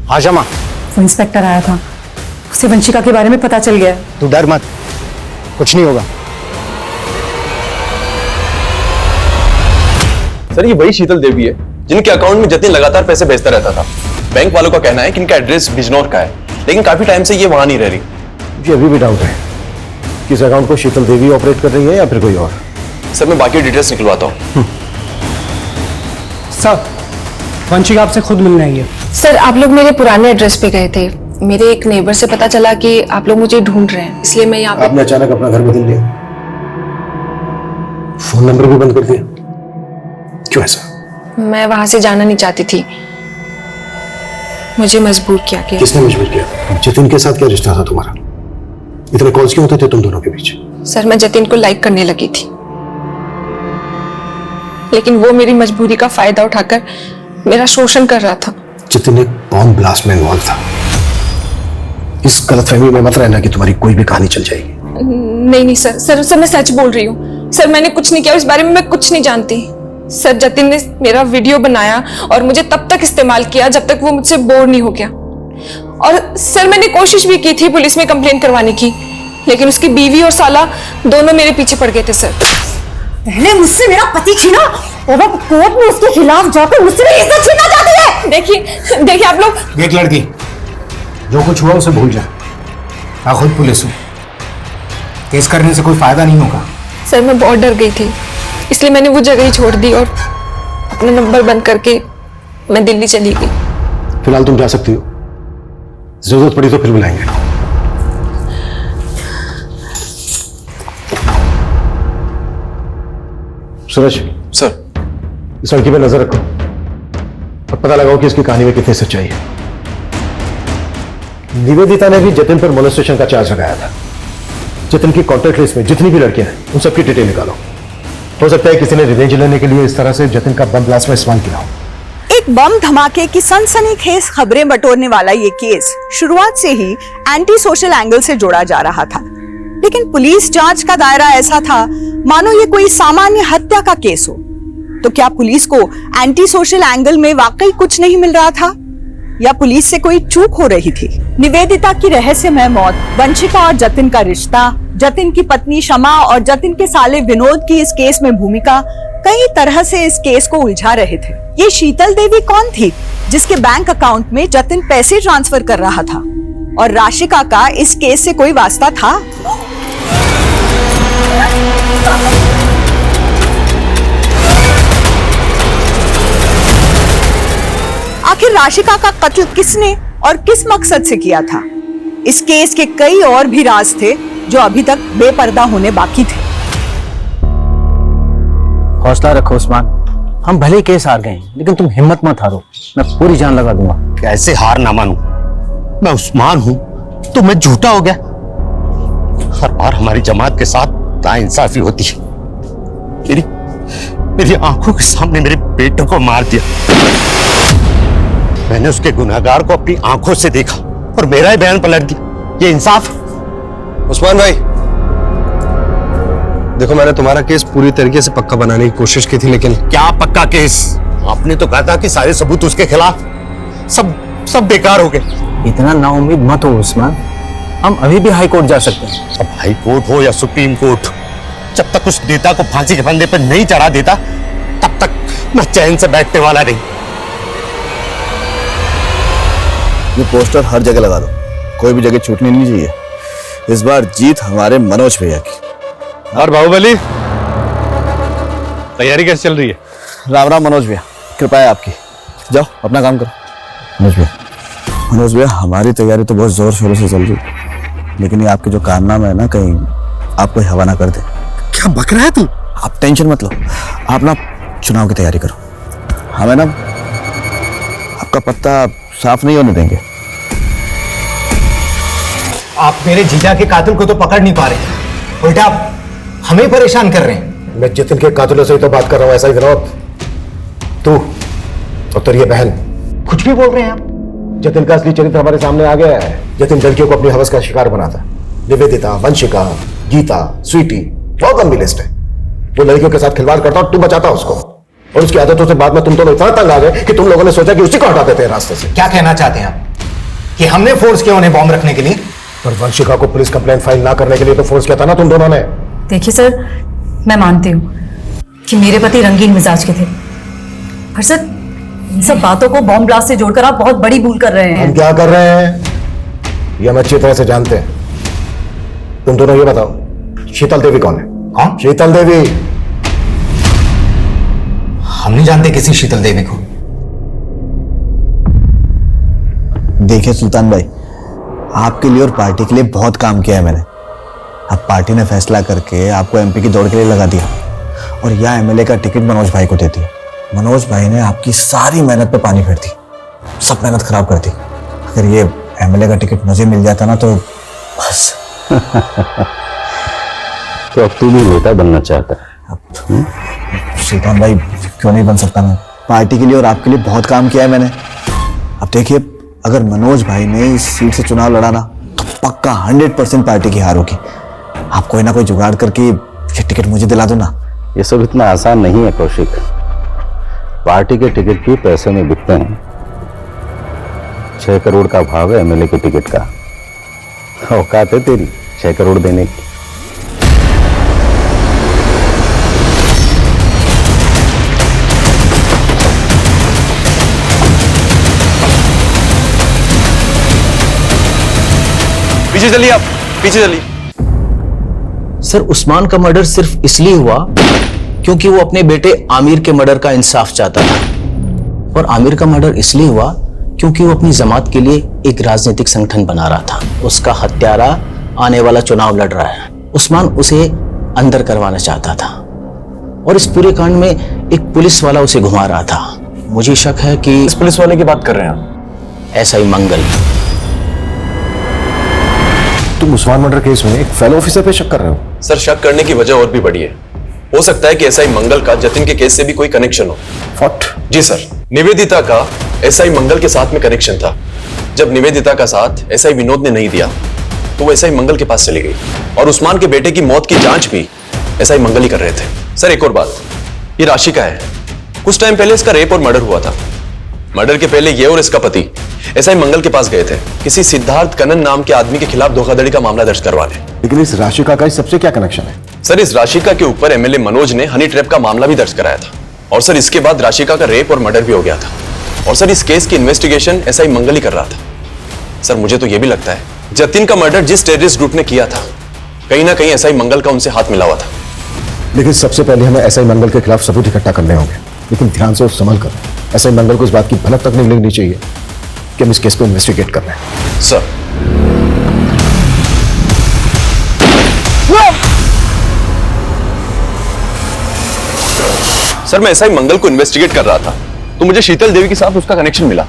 हाँ शमा, वो इंस्पेक्टर आया था, उसे वंशिका के बारे में पता चल गया। तू डर मत, कुछ नहीं होगा। सर ये वही शीतल देवी है जिनके अकाउंट में जतिन लगातार पैसे भेजता रहता था। बैंक वालों का कहना है कि इनका एड्रेस बिजनौर का है, लेकिन काफी टाइम से ये वहां नहीं रह रही। जी अभी भी डाउट है कि इस अकाउंट को शीतल देवी ऑपरेट कर रही है या फिर कोई और। सर मैं बाकी डिटेल्स निकलवाता हूँ। सर वंशिका आपसे खुद मिलने आई है। सर आप लोग मेरे पुराने एड्रेस पे गए थे। मेरे एक नेबर से पता चला कि आप लोग मुझे ढूंढ रहे हैं, इसलिए मैं यहाँ पे। आपने अचानक अपना घर बदल लिया, फोन नंबर भी बंद कर दिया, क्यों ऐसा? मैं वहां से जाना नहीं चाहती थी, मुझे मजबूर किया गया। किसने मजबूर किया? जतिन के साथ क्या रिश्ता था तुम्हारा? इतने कॉल्स क्यों होते थे तुम दोनों के बीच? सर मैं जतिन को लाइक करने लगी थी, लेकिन वो मेरी मजबूरी का फायदा उठाकर मेरा शोषण कर रहा था। जतिन एक बॉम्ब ब्लास्ट में इन्वॉल्व था। इस गलतफहमी में मत रहना कि तुम्हारी कोई भी कहानी चल जाएगी। नहीं नहीं सर मैं सच बोल रही हूँ। सर मैंने कुछ नहीं किया, इस बारे में मैं कुछ नहीं जानती। सर जतिन ने मेरा वीडियो बनाया और मुझे तब तक इस्तेमाल किया जब तक वो मुझसे बोर नहीं हो गया। और सर मैंने कोशिश भी की थी पुलिस में कंप्लेन करवाने की, लेकिन उसकी बीवी और साला दोनों मेरे पीछे पड़ गए थे। सर पहले मुझसे मेरा पति छीना और अब कोर्ट में उसके खिलाफ जाकर मुझसे मेरी इज्जत छीनना चाहती है। देखिए आप लोग। देख लड़की, जो कुछ हुआ उसे भूल जा। मैं खुद पुलिस हूँ, केस करने से कोई फायदा नहीं होगा। सर मैं बहुत डर गई थी, इसलिए मैंने वो जगह ही छोड़ दी और अपना नंबर बंद करके मैं दिल्ली चली गई। फिलहाल तुम जा सकती हो, जरूरत पड़ी तो फिर बुलाएंगे। सूरज सर, इस लड़की पे नजर रखो और पता लगाओ कि इसकी कहानी में कितनी सच्चाई है। निवेदिता ने भी जतिन पर मोलेस्टेशन का चार्ज लगाया था। जतिन की कॉन्टैक्ट लिस्ट में जितनी भी लड़कियां हैं उन सबकी डिटेल निकालो। हो सकता है किसी ने रिवेंज लेने के लिए इस तरह से जतिन का बम ब्लास्ट में इस्तेमाल किया हो। एक बम धमाके की सनसनीखेज खबरें बटोरने वाला ये केस शुरुआत से ही एंटी सोशल एंगल से जोड़ा जा रहा था, लेकिन पुलिस जांच का दायरा ऐसा था मानो ये कोई सामान्य हत्या का केस हो। तो क्या पुलिस को एंटी सोशल एंगल में वाकई कुछ नहीं मिल रहा था, या पुलिस से कोई चूक हो रही थी? निवेदिता की रहस्यमय मौत, वंशिका और जतिन का रिश्ता, जतिन की पत्नी शमा और जतिन के साले विनोद की इस केस में भूमिका कई तरह से इस केस को उलझा रहे थे। ये शीतल देवी कौन थी जिसके बैंक अकाउंट में जतिन पैसे ट्रांसफर कर रहा था, और राशिका का इस केस से कोई वास्ता था? आखिर राशिका का कत्ल किसने और किस मकसद से किया था? इस केस के कई और भी राज थे जो अभी तक बेपर्दा होने बाकी थे। हौसला रखो उस्मान, हम भले केस हार गए लेकिन तुम हिम्मत मत हारो, मैं पूरी जान लगा दूंगा। कैसे हार ना मानूं? मैं उस्मान हूं तो मैं झूठा हो गया? हर बार हमारी जमात के साथ नाइंसाफी होती है। मेरी आंखों के सामने मेरे बेटों को मार दिया। मैंने उसके गुनहगार को अपनी आंखों से देखा और मेरा ही बयान पलट दिया। ये इंसाफ? उस्मान भाई देखो, मैंने तुम्हारा केस पूरी तरीके से पक्का बनाने की कोशिश की थी, लेकिन क्या पक्का केस? आपने तो कहा था कि सारे सबूत उसके खिलाफ, सब बेकार हो गए। इतना नाउम्मीद मत हो उस्मान, हम अभी भी हाई कोर्ट जा सकते हैं। अब हाई कोर्ट हो या सुप्रीम कोर्ट, जब तक उस नेता को फांसी के फंदे पर नहीं चढ़ा देता तब तक मैं चैन से बैठने वाला नहीं। ये पोस्टर हर जगह लगा दो, कोई भी जगह छूटनी नहीं चाहिए। इस बार जीत हमारे मनोज भैया की। और बाहुबली, तैयारी कैसे चल रही है? राम राम मनोज भैया, कृपा है आपकी। जाओ अपना काम करो। मनोज भैया हमारी तैयारी तो बहुत जोर शोरों से चल रही है, लेकिन ये आपके जो कारनामे है ना, कहीं आप कोई हवा ना कर दे। क्या बक रहा है तू? आप टेंशन मत लो, आप ना चुनाव की तैयारी करो। हमें ना आपका पत्ता साफ नहीं होने देंगे। आप मेरे जीजा के कातिल को तो पकड़ नहीं पा रहे, उल्टा आप हमें परेशान कर रहे हैं। मैं जतिन के कातिलों से ही तो बात कर रहा हूं, ऐसा ही विनोद। तू और तेरी बहन कुछ भी बोल रहे हैं आप। जतिन का असली चरित्र हमारे सामने आ गया है। जतिन लड़कियों को अपनी हवस का शिकार बनाता। निवेदिता, वंशिका, गीता, स्वीटी, बहुत लंबी लिस्ट है। वो लड़कियों के साथ खिलवाड़ करता और तू बचाता उसको, और उसकी आदतों से बाद में तुम दोनों इतना तंग आ गए कि तुम लोगों ने सोचा कि उसी को हटा देते हैं रास्ते से। क्या कहना चाहते हैं आप कि हमने फोर्स किया उन्हें बॉम्ब रखने के लिए? पर वंशिका को पुलिस कंप्लेंट फाइल ना करने के लिए तो फोर्स किया था ना तुम दोनों ने। देखिए सर, मैं मानती हूँ कि मेरे पति रंगीन मिजाज के थे, पर सर इन सब बातों को बॉम्ब ब्लास्ट से जोड़कर आप बहुत बड़ी भूल कर रहे हैं। हम क्या कर रहे हैं ये हम अच्छी तरह से जानते हैं। तुम दोनों ये बताओ, शीतल देवी कौन है? कौन? शीतल देवी। हम नहीं जानते किसी शीतल देवी को। देखिए सुल्तान भाई, आपके लिए और पार्टी के लिए बहुत काम किया है मैंने। अब पार्टी ने फैसला करके आपको एमपी की दौड़ के लिए लगा दिया और यह एमएलए का टिकट मनोज भाई को दे दिया। मनोज भाई ने आपकी सारी मेहनत पे पानी फेर दी, सब मेहनत खराब कर दी। अगर ये एमएलए का टिकट मुझे मिल जाता ना तो बस। तो अब तू भी नेता बनना चाहता है? सुल्तान भाई क्यों नहीं बन सकता मैं? पार्टी के लिए और आपके लिए बहुत काम किया है मैंने। अब देखिए, अगर मनोज भाई ने इस सीट से चुनाव लड़ा ना तो पक्का 100% पार्टी की हार होगी। आप कोई ना कोई जुगाड़ करके ये टिकट मुझे दिला दो ना। ये सब इतना आसान नहीं है कौशिक। पार्टी के टिकट भी पैसे में बिकते हैं। 6 करोड़ का भाव है एमएलए के टिकट का। औकात है तेरी 6 करोड़ देने की? पीछे चलिए आप, पीछे चलिए। सर, उस्मान का मर्डर सिर्फ इसलिए हुआ क्योंकि वो अपने बेटे आमिर के मर्डर का इंसाफ चाहता था, और आमिर का मर्डर इसलिए हुआ क्योंकि वो अपनी जमात के लिए एक राजनीतिक संगठन बना रहा था। उसका हत्यारा आने वाला चुनाव लड़ रहा है, उस्मान उसे अंदर करवाना चाहता था, और इस पूरे कांड में एक पुलिस वाला उसे घुमा रहा था। मुझे शक है कि इस पुलिस वाले की बात कर रहे हैं आप? एसआई मंगल। तुम उस्मान मर्डर केस में एक फेलो ऑफिसर पे शक कर रहे हो? सर, शक करने की वजह और भी बड़ी है। हो सकता है कि एसआई मंगल का जतिन के केस से भी कोई कनेक्शन हो। व्हाट? जी सर, निवेदिता का एसआई मंगल के साथ में कनेक्शन था। जब निवेदिता का साथ एसआई विनोद ने नहीं दिया तो वो एसआई मंगल के पास चली गई, और उस्मान के बेटे की मौत की जांच भी एसआई मंगल ही कर रहे थे। सर, एक और बात, ये राशि का है। कुछ टाइम पहले इसका रेप और मर्डर हुआ था। मर्डर के पहले ये और इसका पति एसआई मंगल के पास गए थे किसी सिद्धार्थ कनन नाम के आदमी के खिलाफ धोखाधड़ी का मामला दर्ज करवाने। लेकिन इस राशिका का सबसे क्या कनेक्शन है? सर, इस राशिका के ऊपर एमएलए मनोज ने हनी ट्रैप का मामला भी दर्ज कराया था, और सर इसके बाद राशिका का रेप और मर्डर भी हो गया था, और सर इस केस की इन्वेस्टिगेशन एसआई मंगल ही कर रहा था। सर, मुझे तो यह भी लगता है जतिन का मर्डर जिस टेररिस्ट ग्रुप ने किया था, कहीं ना कहीं एसआई मंगल का उनसे हाथ मिला हुआ था। लेकिन सबसे पहले हमें एसआई मंगल के खिलाफ सबूत इकट्ठा करने होंगे, लेकिन ध्यान से और संभल कर। एसआई मंगल को इस बात की भनक तक नहीं लगनी चाहिए कि हम इस केस को इन्वेस्टिगेट कर रहे हैं। सर, सर मैं एसआई मंगल को इन्वेस्टिगेट कर रहा था तो मुझे शीतल देवी के साथ उसका कनेक्शन मिला।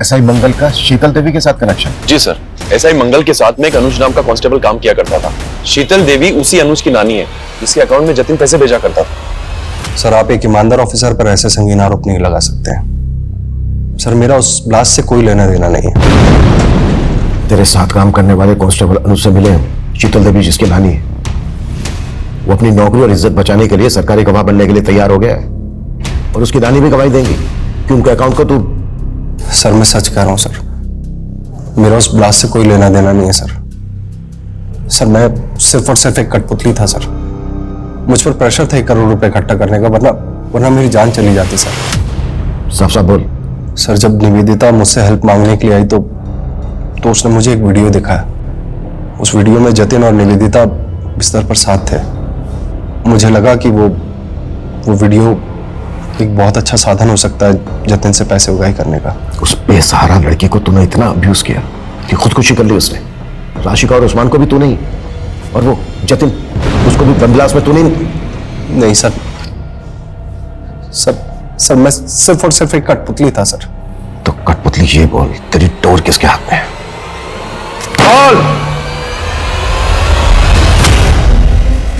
एसआई मंगल का शीतल देवी के साथ कनेक्शन? जी सर, एसआई मंगल के साथ में एक अनुज नाम का कांस्टेबल काम किया करता था। शीतल देवी उसी अनुज की नानी है जिसके अकाउंट में जतिन पैसे भेजा करता था। सर, आप एक ईमानदार ऑफिसर पर ऐसे संगीन आरोप नहीं लगा सकते हैं। सर, मेरा उस ब्लास्ट से कोई लेना देना नहीं है। तेरे साथ काम करने वाले कांस्टेबल अनुज से मिले शीतल देवी जिसकी नानी है, वो अपनी नौकरी और इज्जत बचाने के लिए सरकारी गवाह बनने के लिए तैयार हो गया है, और उसकी नानी भी गवाही देंगी कि उनके अकाउंट को तू। सर, मैं सच कह रहा हूं सर, मेरा उस ब्लास्ट से कोई लेना देना नहीं है सर। सर, मैं सिर्फ और सिर्फ एक कठपुतली था सर। मुझ पर प्रेशर था 1 करोड़ रुपए इकट्ठा करने का, वरना मेरी जान चली जाती सर। साफ साफ बोल। सर, जब निवेदिता मुझसे हेल्प मांगने के लिए आई तो उसने मुझे एक वीडियो दिखाया। उस वीडियो में जतिन और निवेदिता बिस्तर पर साथ थे। मुझे लगा कि वो वीडियो एक बहुत अच्छा साधन हो सकता है जतिन से पैसे उगाही करने का। उस बेसहारा लड़की को तूने इतना अब्यूज किया कि खुदकुशी कर ली उसने। राशिका और उस्मान को भी तू नहीं, और वो जतिन उसको भी बंदलास में तू नहीं। नहीं सर, सर मैं सिर्फ और सिर्फ एक कठपुतली था सर। तो कठपुतली ये बोल, तेरी डोर किसके हाथ में है? बोल।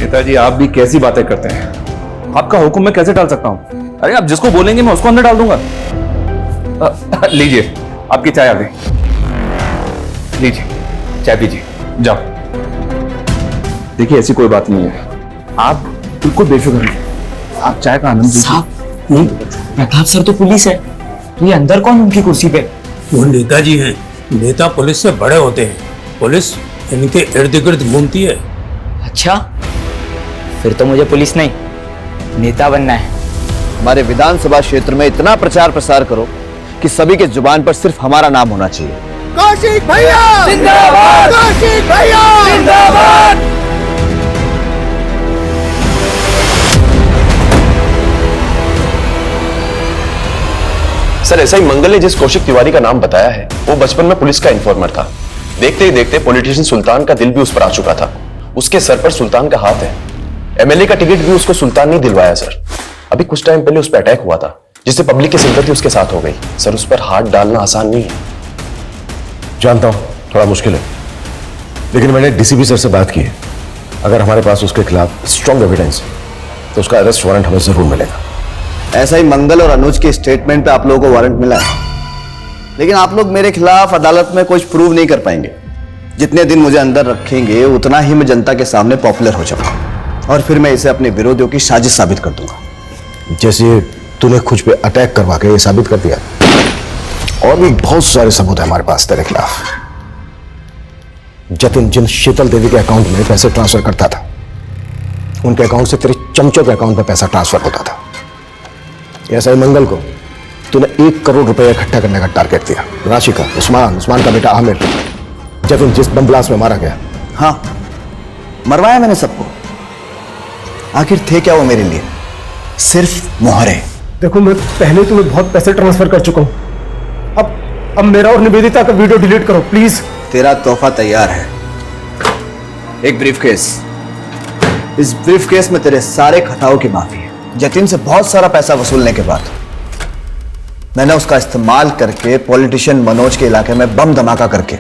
पिताजी, आप भी कैसी बातें करते हैं? आपका हुक्म मैं कैसे डाल सकता हूं? अरे आप जिसको बोलेंगे मैं उसको अंदर डाल दूंगा। लीजिए, आपकी चाय आ गई। लीजिए, चाय पीजिए, जाओ। देखिए, ऐसी कोई बात नहीं है, आप बिल्कुल बेफिक्र रहिए, आप चाय का आनंद लीजिए। प्रताप सर तो पुलिस है, तो ये अंदर कौन उनकी कुर्सी पे? वो नेताजी हैं। नेता पुलिस से बड़े होते हैं, पुलिस इनके इर्द गिर्द घूमती है। अच्छा, फिर तो मुझे पुलिस नहीं नेता बनना है। हमारे विधानसभा क्षेत्र में इतना प्रचार प्रसार करो कि सभी के जुबान पर सिर्फ हमारा नाम होना चाहिए। कौशिक भैया जिंदाबाद, कौशिक भैया जिंदाबाद। सर, एसआई मंगल ने जिस कौशिक तिवारी का नाम बताया है वो बचपन में पुलिस का इन्फॉर्मर था। देखते ही देखते पॉलिटिशियन सुल्तान का दिल भी उस पर आ चुका था। उसके सर पर सुल्तान का हाथ है। एमएलए का टिकट भी उसको सुल्तान नहीं दिलवाया सर। अभी कुछ टाइम पहले उस पर अटैक हुआ था जिससे पब्लिक की सिंपैथी उसके साथ हो गई। सर, उस पर हाथ डालना आसान नहीं है। जानता हूं थोड़ा मुश्किल है, लेकिन मैंने डीसीपी सर से बात की है। अगर हमारे पास उसके खिलाफ स्ट्रॉन्ग एविडेंस है तो उसका अरेस्ट वारंट हमें जरूर मिलेगा। ऐसा ही मंगल और अनुज के स्टेटमेंट पे आप लोगों को वारंट मिला है, लेकिन आप लोग मेरे खिलाफ अदालत में कुछ प्रूव नहीं कर पाएंगे। जितने दिन मुझे अंदर रखेंगे उतना ही मैं जनता के सामने पॉपुलर हो जाऊंगा, और फिर मैं इसे अपने विरोधियों की साजिश साबित कर दूंगा। जैसे तूने खुद पे अटैक करवा के ये साबित कर दिया, और भी बहुत सारे सबूत है हमारे पास तेरे खिलाफ। जतिन जिन शीतल देवी के अकाउंट में पैसे ट्रांसफर करता था, उनके अकाउंट से तेरे चमचों के अकाउंट में पैसा ट्रांसफर होता था। ऐसा ही मंगल को तूने 1 करोड़ रुपए इकट्ठा करने का टारगेट दिया। राशि का उस्मान का बेटा आमिर जतिन जिस बम ब्लास्ट में मारा गया। हाँ, मरवाया मैंने सबको। आखिर थे क्या वो मेरे लिए? सिर्फ मोहरे। देखो, मैं पहले तुम्हें बहुत पैसे ट्रांसफर कर चुका हूं। अब मेरा और निवेदिता का वीडियो डिलीट करो प्लीज। तेरा तोहफा तैयार है, एक ब्रीफकेस। इस ब्रीफकेस में तेरे सारे खताओं की माफी है। जतिन से बहुत सारा पैसा वसूलने के बाद मैंने उसका इस्तेमाल करके पॉलिटिशियन मनोज के इलाके में बम धमाका करके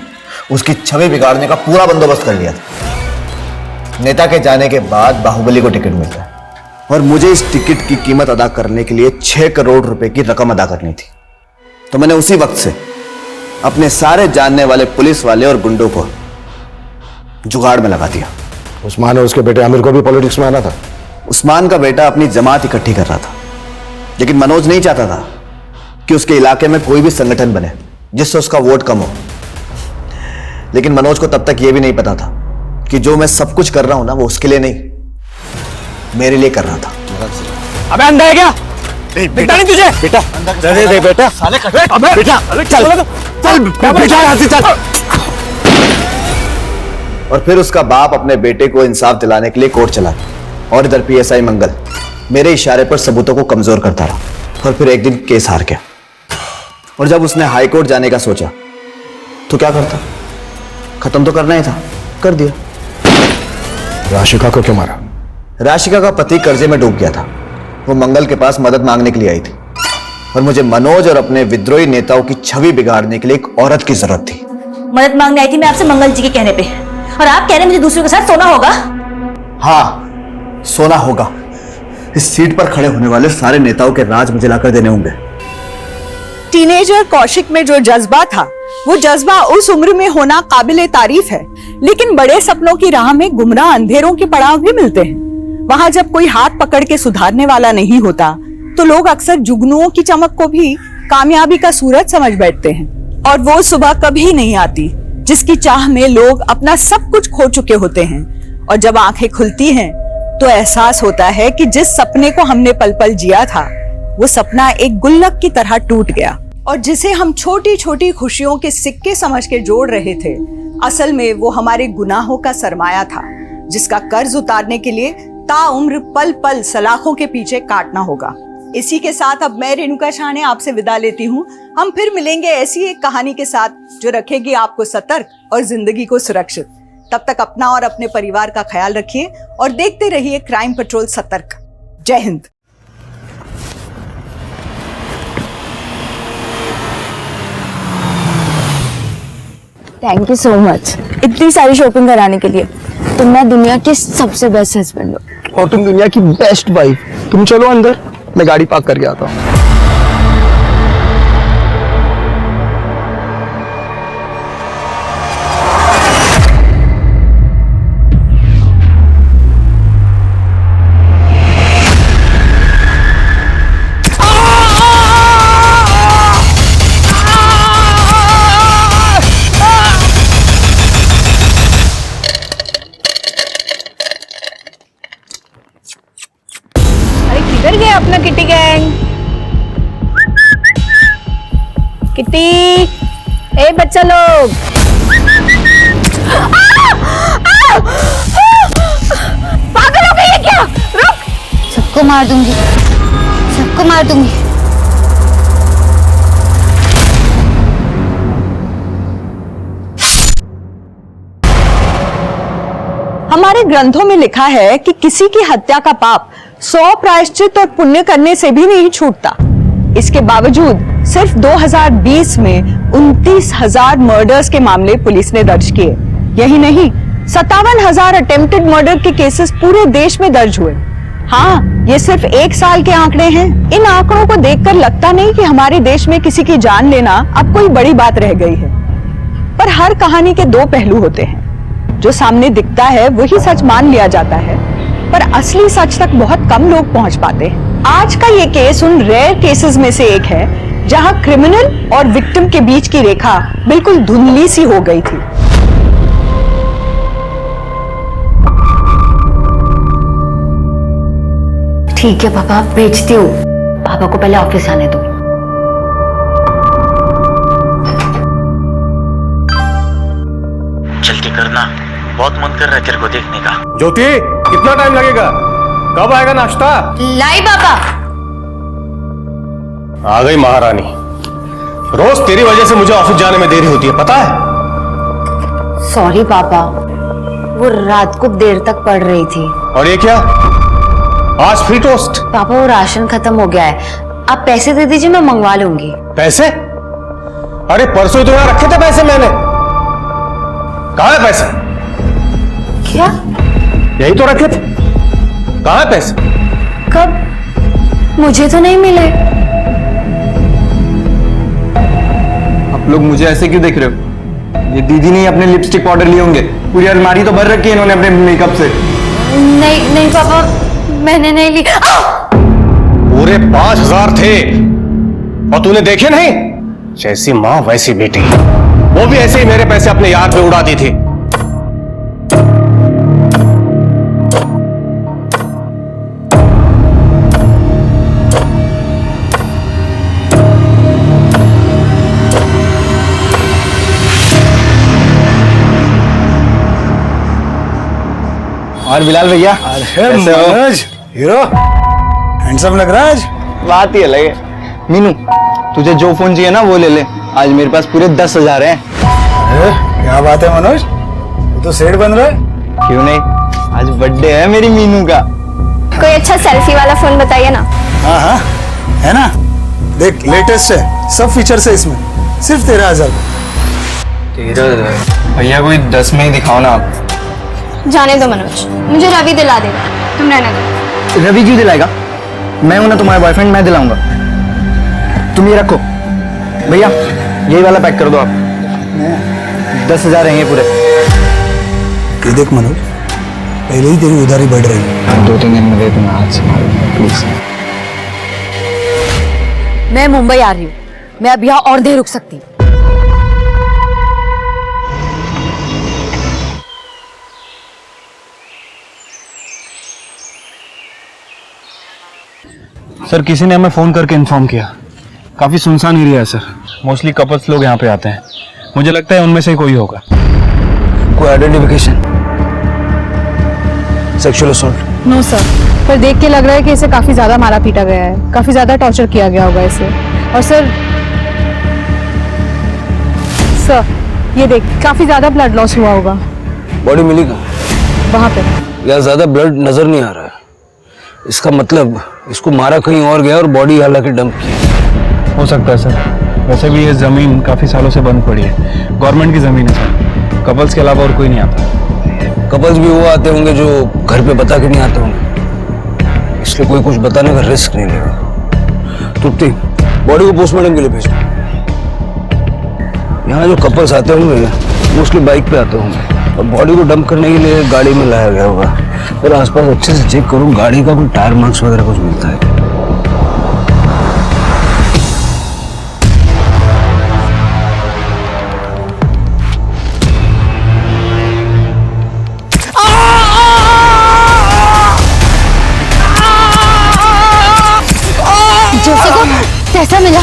उसकी छवि बिगाड़ने का पूरा बंदोबस्त कर लिया था। नेता के जाने के बाद बाहुबली को टिकट मिलता है और मुझे इस टिकट की कीमत अदा करने के लिए 6 करोड़ रुपए की रकम अदा करनी थी। तो मैंने उसी वक्त से अपने सारे जानने वाले पुलिस वाले और गुंडों को जुगाड़ में लगा दिया। उस्मान और उसके बेटे आमिर को भी पॉलिटिक्स में आना था। उस्मान का बेटा अपनी जमात इकट्ठी कर रहा था, लेकिन मनोज नहीं चाहता था कि उसके इलाके में कोई भी संगठन बने जिससे उसका वोट कम हो। लेकिन मनोज को तब तक यह भी नहीं पता था कि जो मैं सब कुछ कर रहा हूं ना, वो उसके लिए नहीं, मेरे लिए कर रहा था। अबे अंधा है क्या? दिखता नहीं तुझे? बेटा दे बेटा, साले का बेटा चल बेटा यहाँ से चल। और फिर उसका बाप अपने बेटे को इंसाफ दिलाने के लिए कोर्ट चला गया और इधर पीएसआई मंगल मेरे इशारे पर सबूतों को कमजोर करता रहा और फिर एक दिन केस हार गया। और जब उसने हाई कोर्ट जाने का सोचा तो क्या करता? खत्म तो करना ही था, कर दिया। राशिका को क्यों मारा? राशिका का पति कर्जे में डूब गया था। वो मंगल के पास मदद मांगने के लिए आई थी और मुझे मनोज और अपने विद्रोही नेताओं की छवि बिगाड़ने के लिए एक औरत की जरूरत थी। मदद मांगने आई थी मैं आपसे मंगल जी के कहने पे, और आप कह रहे हैं मुझे दूसरों के साथ सोना होगा? हाँ, सोना होगा। इस सीट पर खड़े होने वाले सारे नेताओं के राज मुझे लाकर देने होंगे। टीनेजर कौशिक में जो जज्बा था, वो जज्बा उस उम्र में होना काबिले तारीफ है, लेकिन बड़े सपनों की राह में गुमराह अंधेरों के पड़ाव भी मिलते हैं। वहां जब कोई हाथ पकड़ के सुधारने वाला नहीं होता तो लोग अक्सर जुगनुओं की चमक को भी कामयाबी का सूरज समझ बैठते हैं। और वो सुबह कभी नहीं आती जिसकी चाह में लोग अपना सब कुछ खो चुके होते हैं, और जब आंखें खुलती हैं तो एहसास होता है कि जिस सपने को हमने पल पल जिया था, वो सपना एक गुल्लक की तरह टूट गया, और जिसे हम छोटी छोटी खुशियों के सिक्के समझ के जोड़ रहे थे, असल में वो हमारे गुनाहों का सरमाया था, जिसका कर्ज उतारने के लिए ताउम्र पल पल सलाखों के पीछे काटना होगा। इसी के साथ अब मैं रेणुका शाहने आपसे विदा लेती हूँ। हम फिर मिलेंगे ऐसी एक कहानी के साथ जो रखेगी आपको सतर्क और जिंदगी को सुरक्षित। तब तक अपना और अपने परिवार का ख्याल रखिए और देखते रहिए क्राइम पेट्रोल सतर्क। जय Hind. Thank you so much इतनी सारी शॉपिंग कराने के लिए। तुम ना दुनिया के सबसे बेस्ट हस्बैंड हो। और तुम दुनिया की बेस्ट वाइफ। तुम चलो अंदर, मैं गाड़ी पार्क करके आता हूँ। किधर गया अपना किटी गैंग? किटी, ए बच्चा लोग, पागल हो गई है क्या? रुक! सबको मार दूंगी, सबको मार दूंगी। हमारे ग्रंथों में लिखा है कि किसी की हत्या का पाप 100 प्रायश्चित और पुण्य करने से भी नहीं छूटता। इसके बावजूद सिर्फ 2020 में 29,000 मर्डर्स के मामले पुलिस ने दर्ज किए। यही नहीं, 57,000 अटेम्प्टेड मर्डर के केसेस पूरे देश में दर्ज हुए। हाँ, ये सिर्फ एक साल के आंकड़े हैं। इन आंकड़ों को देखकर लगता नहीं कि हमारे देश में किसी की जान लेना अब कोई बड़ी बात रह गई है। पर हर कहानी के दो पहलू होते हैं। जो सामने दिखता है वही सच मान लिया जाता है, पर असली सच तक बहुत कम लोग पहुंच पाते हैं। आज का ये केस उन रेयर केसेस में से एक है जहां क्रिमिनल और विक्टिम के बीच की रेखा बिल्कुल धुंधली सी हो गई थी। ठीक है पापा, भेजती हूँ। पापा को पहले ऑफिस आने दो। करना, बहुत मन कर रहा है तेरे को देखने का। ज्योति, कितना टाइम लगेगा? कब आएगा नाश्ता? लाई पापा। आ गई महारानी। रोज तेरी वजह से मुझे ऑफिस जाने में देरी होती है, पता है? सॉरी पापा, वो रात को देर तक पढ़ रही थी। और ये क्या? आज फ्री टोस्ट? पापा वो राशन खत्म हो गया है, आप पैसे दे दीजिए, मैं मंगवा लूंगी। पैसे? अरे परसों तो यहाँ रखे थे पैसे मैंने। कहाँ है पैसे? क्या? यही तो रखे थे। कहाँ है पैसे? कब? मुझे तो नहीं मिले। आप लोग मुझे ऐसे क्यों देख रहे हो? ये दीदी ने अपने लिपस्टिक पाउडर लिए होंगे, पूरी अलमारी तो भर रखी है इन्होंने अपने मेकअप से। नहीं नहीं पापा, मैंने नहीं ली। पूरे 5000 थे और तूने देखे नहीं? जैसी माँ वैसी बेटी। वो भी ऐसे ही मेरे पैसे अपने यार पे उड़ा दी थी। और बिलाल भैया, अरे मनोज, हीरो हैंडसम लग रहा है आज। बात ही अलग है। मीनू, तुझे जो फोन चाहिए ना वो ले ले, आज मेरे पास पूरे 10,000 हैं। अरे क्या बात है मनोज, तू तो सेठ बन रहा है। क्यों नहीं, आज बर्थडे है मेरी मीनू का। कोई अच्छा सेल्फी वाला फोन बताइए ना। हाँ हाँ है ना, देख लेटेस्ट है, सब फीचर्स है इसमें, सिर्फ 13,000। भैया कोई 10 में ही दिखाओ ना आप। जाने दो मनोज, मुझे रवि दिला देगा, तुम रहने दो। रवि क्यों दिलाएगा? मैं हूं ना तुम्हारा बॉयफ्रेंड, मैं दिलाऊंगा। तुम ये रखो भैया, यही वाला पैक कर दो आप। 10,000 रहेंगे पूरे। ये देख मनोज, पहले ही तेरी उधारी बढ़ रही है। 2-3 दिन में दे दूंगा, हाथ से प्लीज। मैं मुंबई आ रही हूँ, मैं अब यहाँ और देर रुक सकती। सर किसी ने हमें फोन करके इन्फॉर्म किया, काफी सुनसान एरिया है सर, मोस्टली कपल्स लोग यहाँ पे आते हैं। मुझे लगता है उनमें से कोई होगा। कोई identification? Sexual assault? No sir, पर देख के लग रहा है कि इसे काफी ज्यादा मारा पीटा गया है, काफी ज्यादा टॉर्चर किया गया होगा इसे। और सर ये देख, काफी ज्यादा ब्लड लॉस हुआ होगा। बॉडी मिली कहाँ? वहां पे यार ज्यादा ब्लड नजर नहीं आ रहा है, इसका मतलब इसको मारा कहीं और गया और बॉडी हालांकि डंप की। हो सकता है सर, वैसे भी ये जमीन काफी सालों से बंद पड़ी है, गवर्नमेंट की जमीन है सर, कपल्स के अलावा और कोई नहीं आता। कपल्स भी वो आते होंगे जो घर पे बता के नहीं आते होंगे, इसलिए कोई कुछ बताने का रिस्क नहीं लेगा। तृप्ति, बॉडी को पोस्टमार्टम के लिए भेजो। यहाँ जो कपल्स आते होंगे मोस्टली बाइक पे आते होंगे और बॉडी को डंप करने के लिए गाड़ी में लाया गया होगा। और आसपास अच्छे से चेक करूँ, गाड़ी का कोई टायर मार्क्स वगैरह कुछ मिलता है। जोसे को कैसा मिला?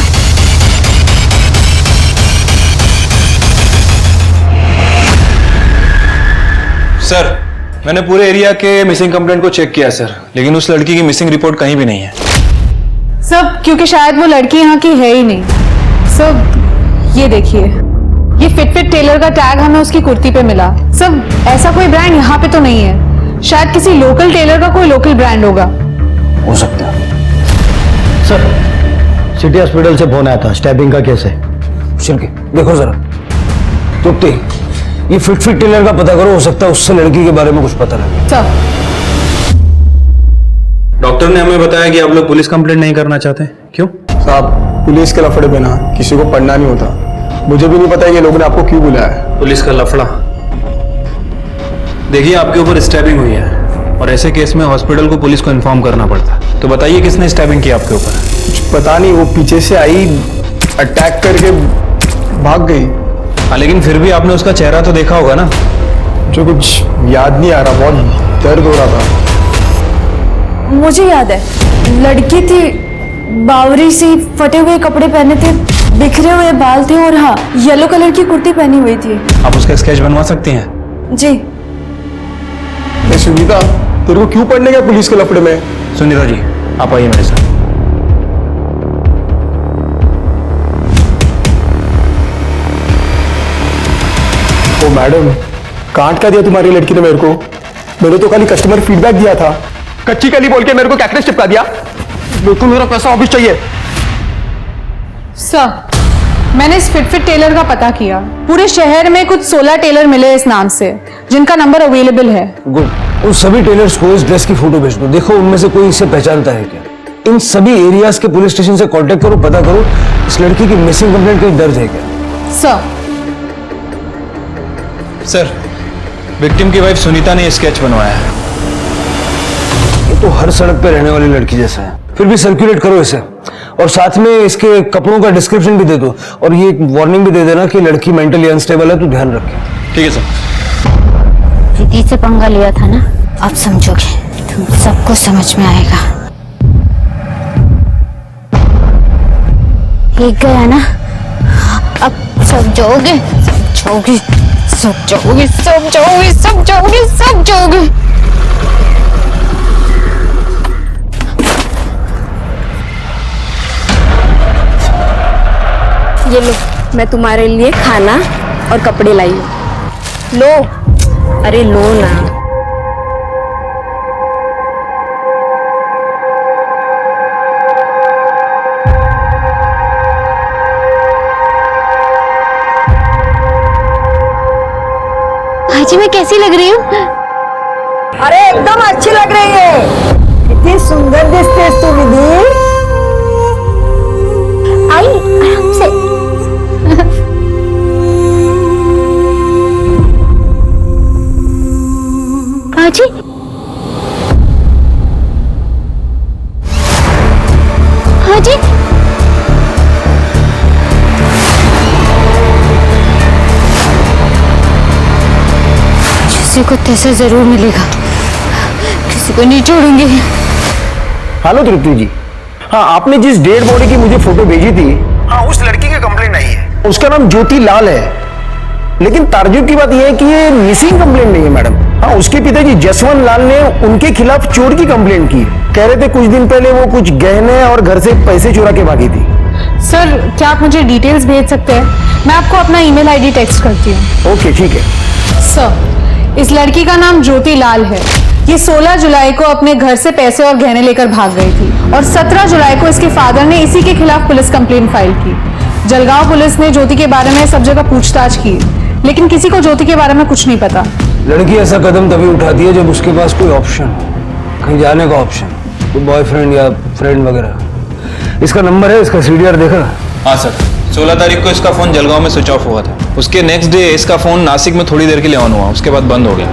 सर मैंने पूरे एरिया के मिसिंग कंप्लेंट को चेक किया सर, लेकिन उस लड़की की मिसिंग रिपोर्ट कहीं भी नहीं है। सब क्योंकि शायद वो लड़की यहाँ की है ही नहीं। सब ये देखिए, ये फिट टेलर का टैग हमें उसकी कुर्ती पे मिला। सब ऐसा कोई ब्रांड यहाँ पे तो नहीं है, शायद किसी लोकल टेलर का कोई लोकल ब्रांड होगा। हो सकता है। सर सिटी हॉस्पिटल से फोन आया था, स्टैबिंग का केस है। चल के देखो जरा। तृप्ति, ये फिट टेलर का पता करो, हो सकता है उससे लड़की के बारे में कुछ पता लगे। डॉक्टर ने हमें बताया कि आप लोग पुलिस कंप्लेंट नहीं करना चाहते, क्यों? साहब पुलिस के लफड़े बिना किसी को पढ़ना नहीं होता। मुझे भी नहीं पता ये लोगों ने आपको क्यों बुलाया है। पुलिस का लफड़ा? देखिए आपके ऊपर स्टैबिंग हुई है और ऐसे केस में हॉस्पिटल को पुलिस को इन्फॉर्म करना पड़ता है। तो बताइए किसने स्टैबिंग की आपके ऊपर? कुछ पता नहीं, वो पीछे से आई, अटैक करके भाग गई। हाँ लेकिन फिर भी आपने उसका चेहरा तो देखा होगा ना? जो कुछ याद नहीं आ रहा, बहुत दर्द हो रहा था। मुझे याद है, लड़की थी, बावरी सी, फटे हुए कपड़े पहने थे, बिखरे हुए बाल थे और हाँ येलो कलर की कुर्ती पहनी हुई थी। आप उसका स्केच बनवा सकती हैं? जी। सुनीता, तेरे को क्यों पढ़ने गया पुलिस के लफड़े में? सुनीता जी, आप आइए मेरे साथ। ओ मैडम, काट क्या दिया तुम्हारी लड़की ने मेरे को? मैंने तो खाली कस्टमर फीडबैक दिया था। कच्ची कली बोल के मेरे को कैक्टस चिपका दिया। मेरे को मेरा पैसा वापस चाहिए। सर, मैंने इस फिट टेलर का पता किया। पूरे शहर में कुछ 16 टेलर मिले इस नाम से, जिनका नंबर अवेलेबल है। गुड। उन सभी टेलर्स को इस ड्रेस की फोटो भेज दो। देखो उनमें से कोई इसे पहचानता है क्या। इन सभी एरियाज के पुलिस स्टेशन से कांटेक्ट करो, पता करो इस लड़की की मिसिंग कंप्लेंट कहीं दर्ज है क्या। सर, विक्टिम की वाइफ सुनीता ने स्केच बनवाया है। ये तो हर सड़क पे रहने वाली लड़की जैसा है। फिर भी सर्कुलेट करो इसे, और साथ में इसके कपड़ों का डिस्क्रिप्शन भी दे दो, और ये वार्निंग भी दे देना कि लड़की मेंटली अनस्टेबल है, तो ध्यान रखें। ठीक है सर। दीदी से पंगा लिया था ना, अब समझोगे, तुम सबको समझ में आएगा। एक गया ना, अब सब जाओगे, सब जाओगे, सब जाओगे, सब जाओगे, सब जाओगे, सब जाओगे। ये लो, मैं तुम्हारे लिए खाना और कपड़े लाई हूँ। लो, अरे लो ना। भाजी मैं कैसी लग रही हूँ? अरे एकदम अच्छी लग रही है। कितनी सुंदर दिखती है तू दीदी। आई आराम से। भाजी, भाजी, किसी को तैसा जरूर मिलेगा, किसी को नहीं छोड़ूंगी। हेलो तृप्ति जी, हाँ आपने जिस डेड बॉडी की मुझे फोटो भेजी थी, हाँ उस लड़की की कंप्लेंट आई है। उसका नाम ज्योति लाल है, लेकिन ताज्जुब की बात यह है कि ये मिसिंग कंप्लेंट नहीं है मैडम। हाँ उसके पिताजी जसवंत लाल ने उनके खिलाफ चोर की कंप्लेंट की। कह रहे थे कुछ दिन पहले वो कुछ गहने और घर से पैसे चुरा के भागी थी। सर, क्या आप मुझे डिटेल्स भेज सकते हैं? मैं आपको अपना ईमेल आईडी टेक्स्ट करती हूँ। ओके ठीक है। सर, इस लड़की का नाम ज्योति लाल है। ये 16 जुलाई को अपने घर से पैसे और गहने लेकर भाग गई थी, और 17 जुलाई को इसके फादर ने इसी के खिलाफ पुलिस कंप्लेंट फाइल की। जलगांव पुलिस ने ज्योति के बारे में सब जगह पूछताछ की, लेकिन किसी को ज्योति के बारे में कुछ नहीं पता। लड़की ऐसा कदम तभी उठाती है जब उसके पास कोई ऑप्शन हो, कहीं जाने का ऑप्शन, कोई बॉयफ्रेंड या फ्रेंड वगैरह। इसका नंबर है, इसका सीडीआर देखा? हाँ सर, 16 तारीख को इसका फोन जलगांव में स्विच ऑफ हुआ था। उसके नेक्स्ट डे इसका फोन नासिक में थोड़ी देर के लिए ऑन हुआ, उसके बाद बंद हो गया।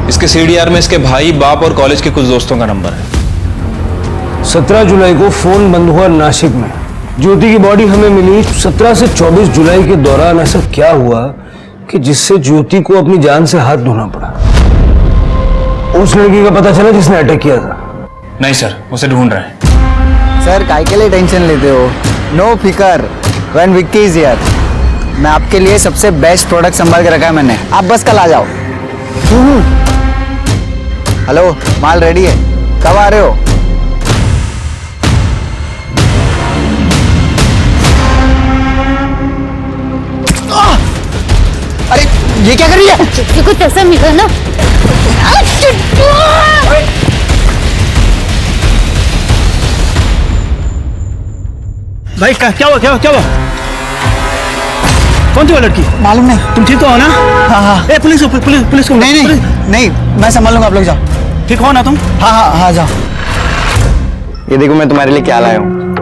इसके सीडीआर में इसके भाई, बाप और कॉलेज के कुछ दोस्तों का नंबर है। 17 जुलाई को फोन बंद हुआ नासिक में। ज्योति की बॉडी हमें मिली 17 से 24 जुलाई के दौरान। ऐसा क्या हुआ कि जिससे ज्योति को अपनी जान से हाथ धोना पड़ा? उस लड़की का पता चला जिसने अटैक किया था? नहीं सर, उसे ढूंढ रहे हैं। सर काय के लिए टेंशन लेते हो? नो फिकर, व्हेन विक्की इज हियर। मैं आपके लिए सबसे बेस्ट प्रोडक्ट संभाल के रखा है मैंने, आप बस कल आ जाओ। हेलो, माल रेडी है, कब आ रहे हो? अरे ये क्या कर रही है? कुछ ऐसा मिला ना। भाई क्या हुआ, क्या हुआ, क्या हुआ? कौन थी वो लड़की? मालूम नहीं। तुम ठीक तो हो ना? हाँ हाँ। ए पुलिस को, पुलिस को। नहीं नहीं नहीं, मैं संभाल लूंगा, आप लोग जाओ। ठीक हो ना तुम? हाँ हाँ हाँ, जाओ। ये देखो मैं तुम्हारे लिए क्या लाया हूँ।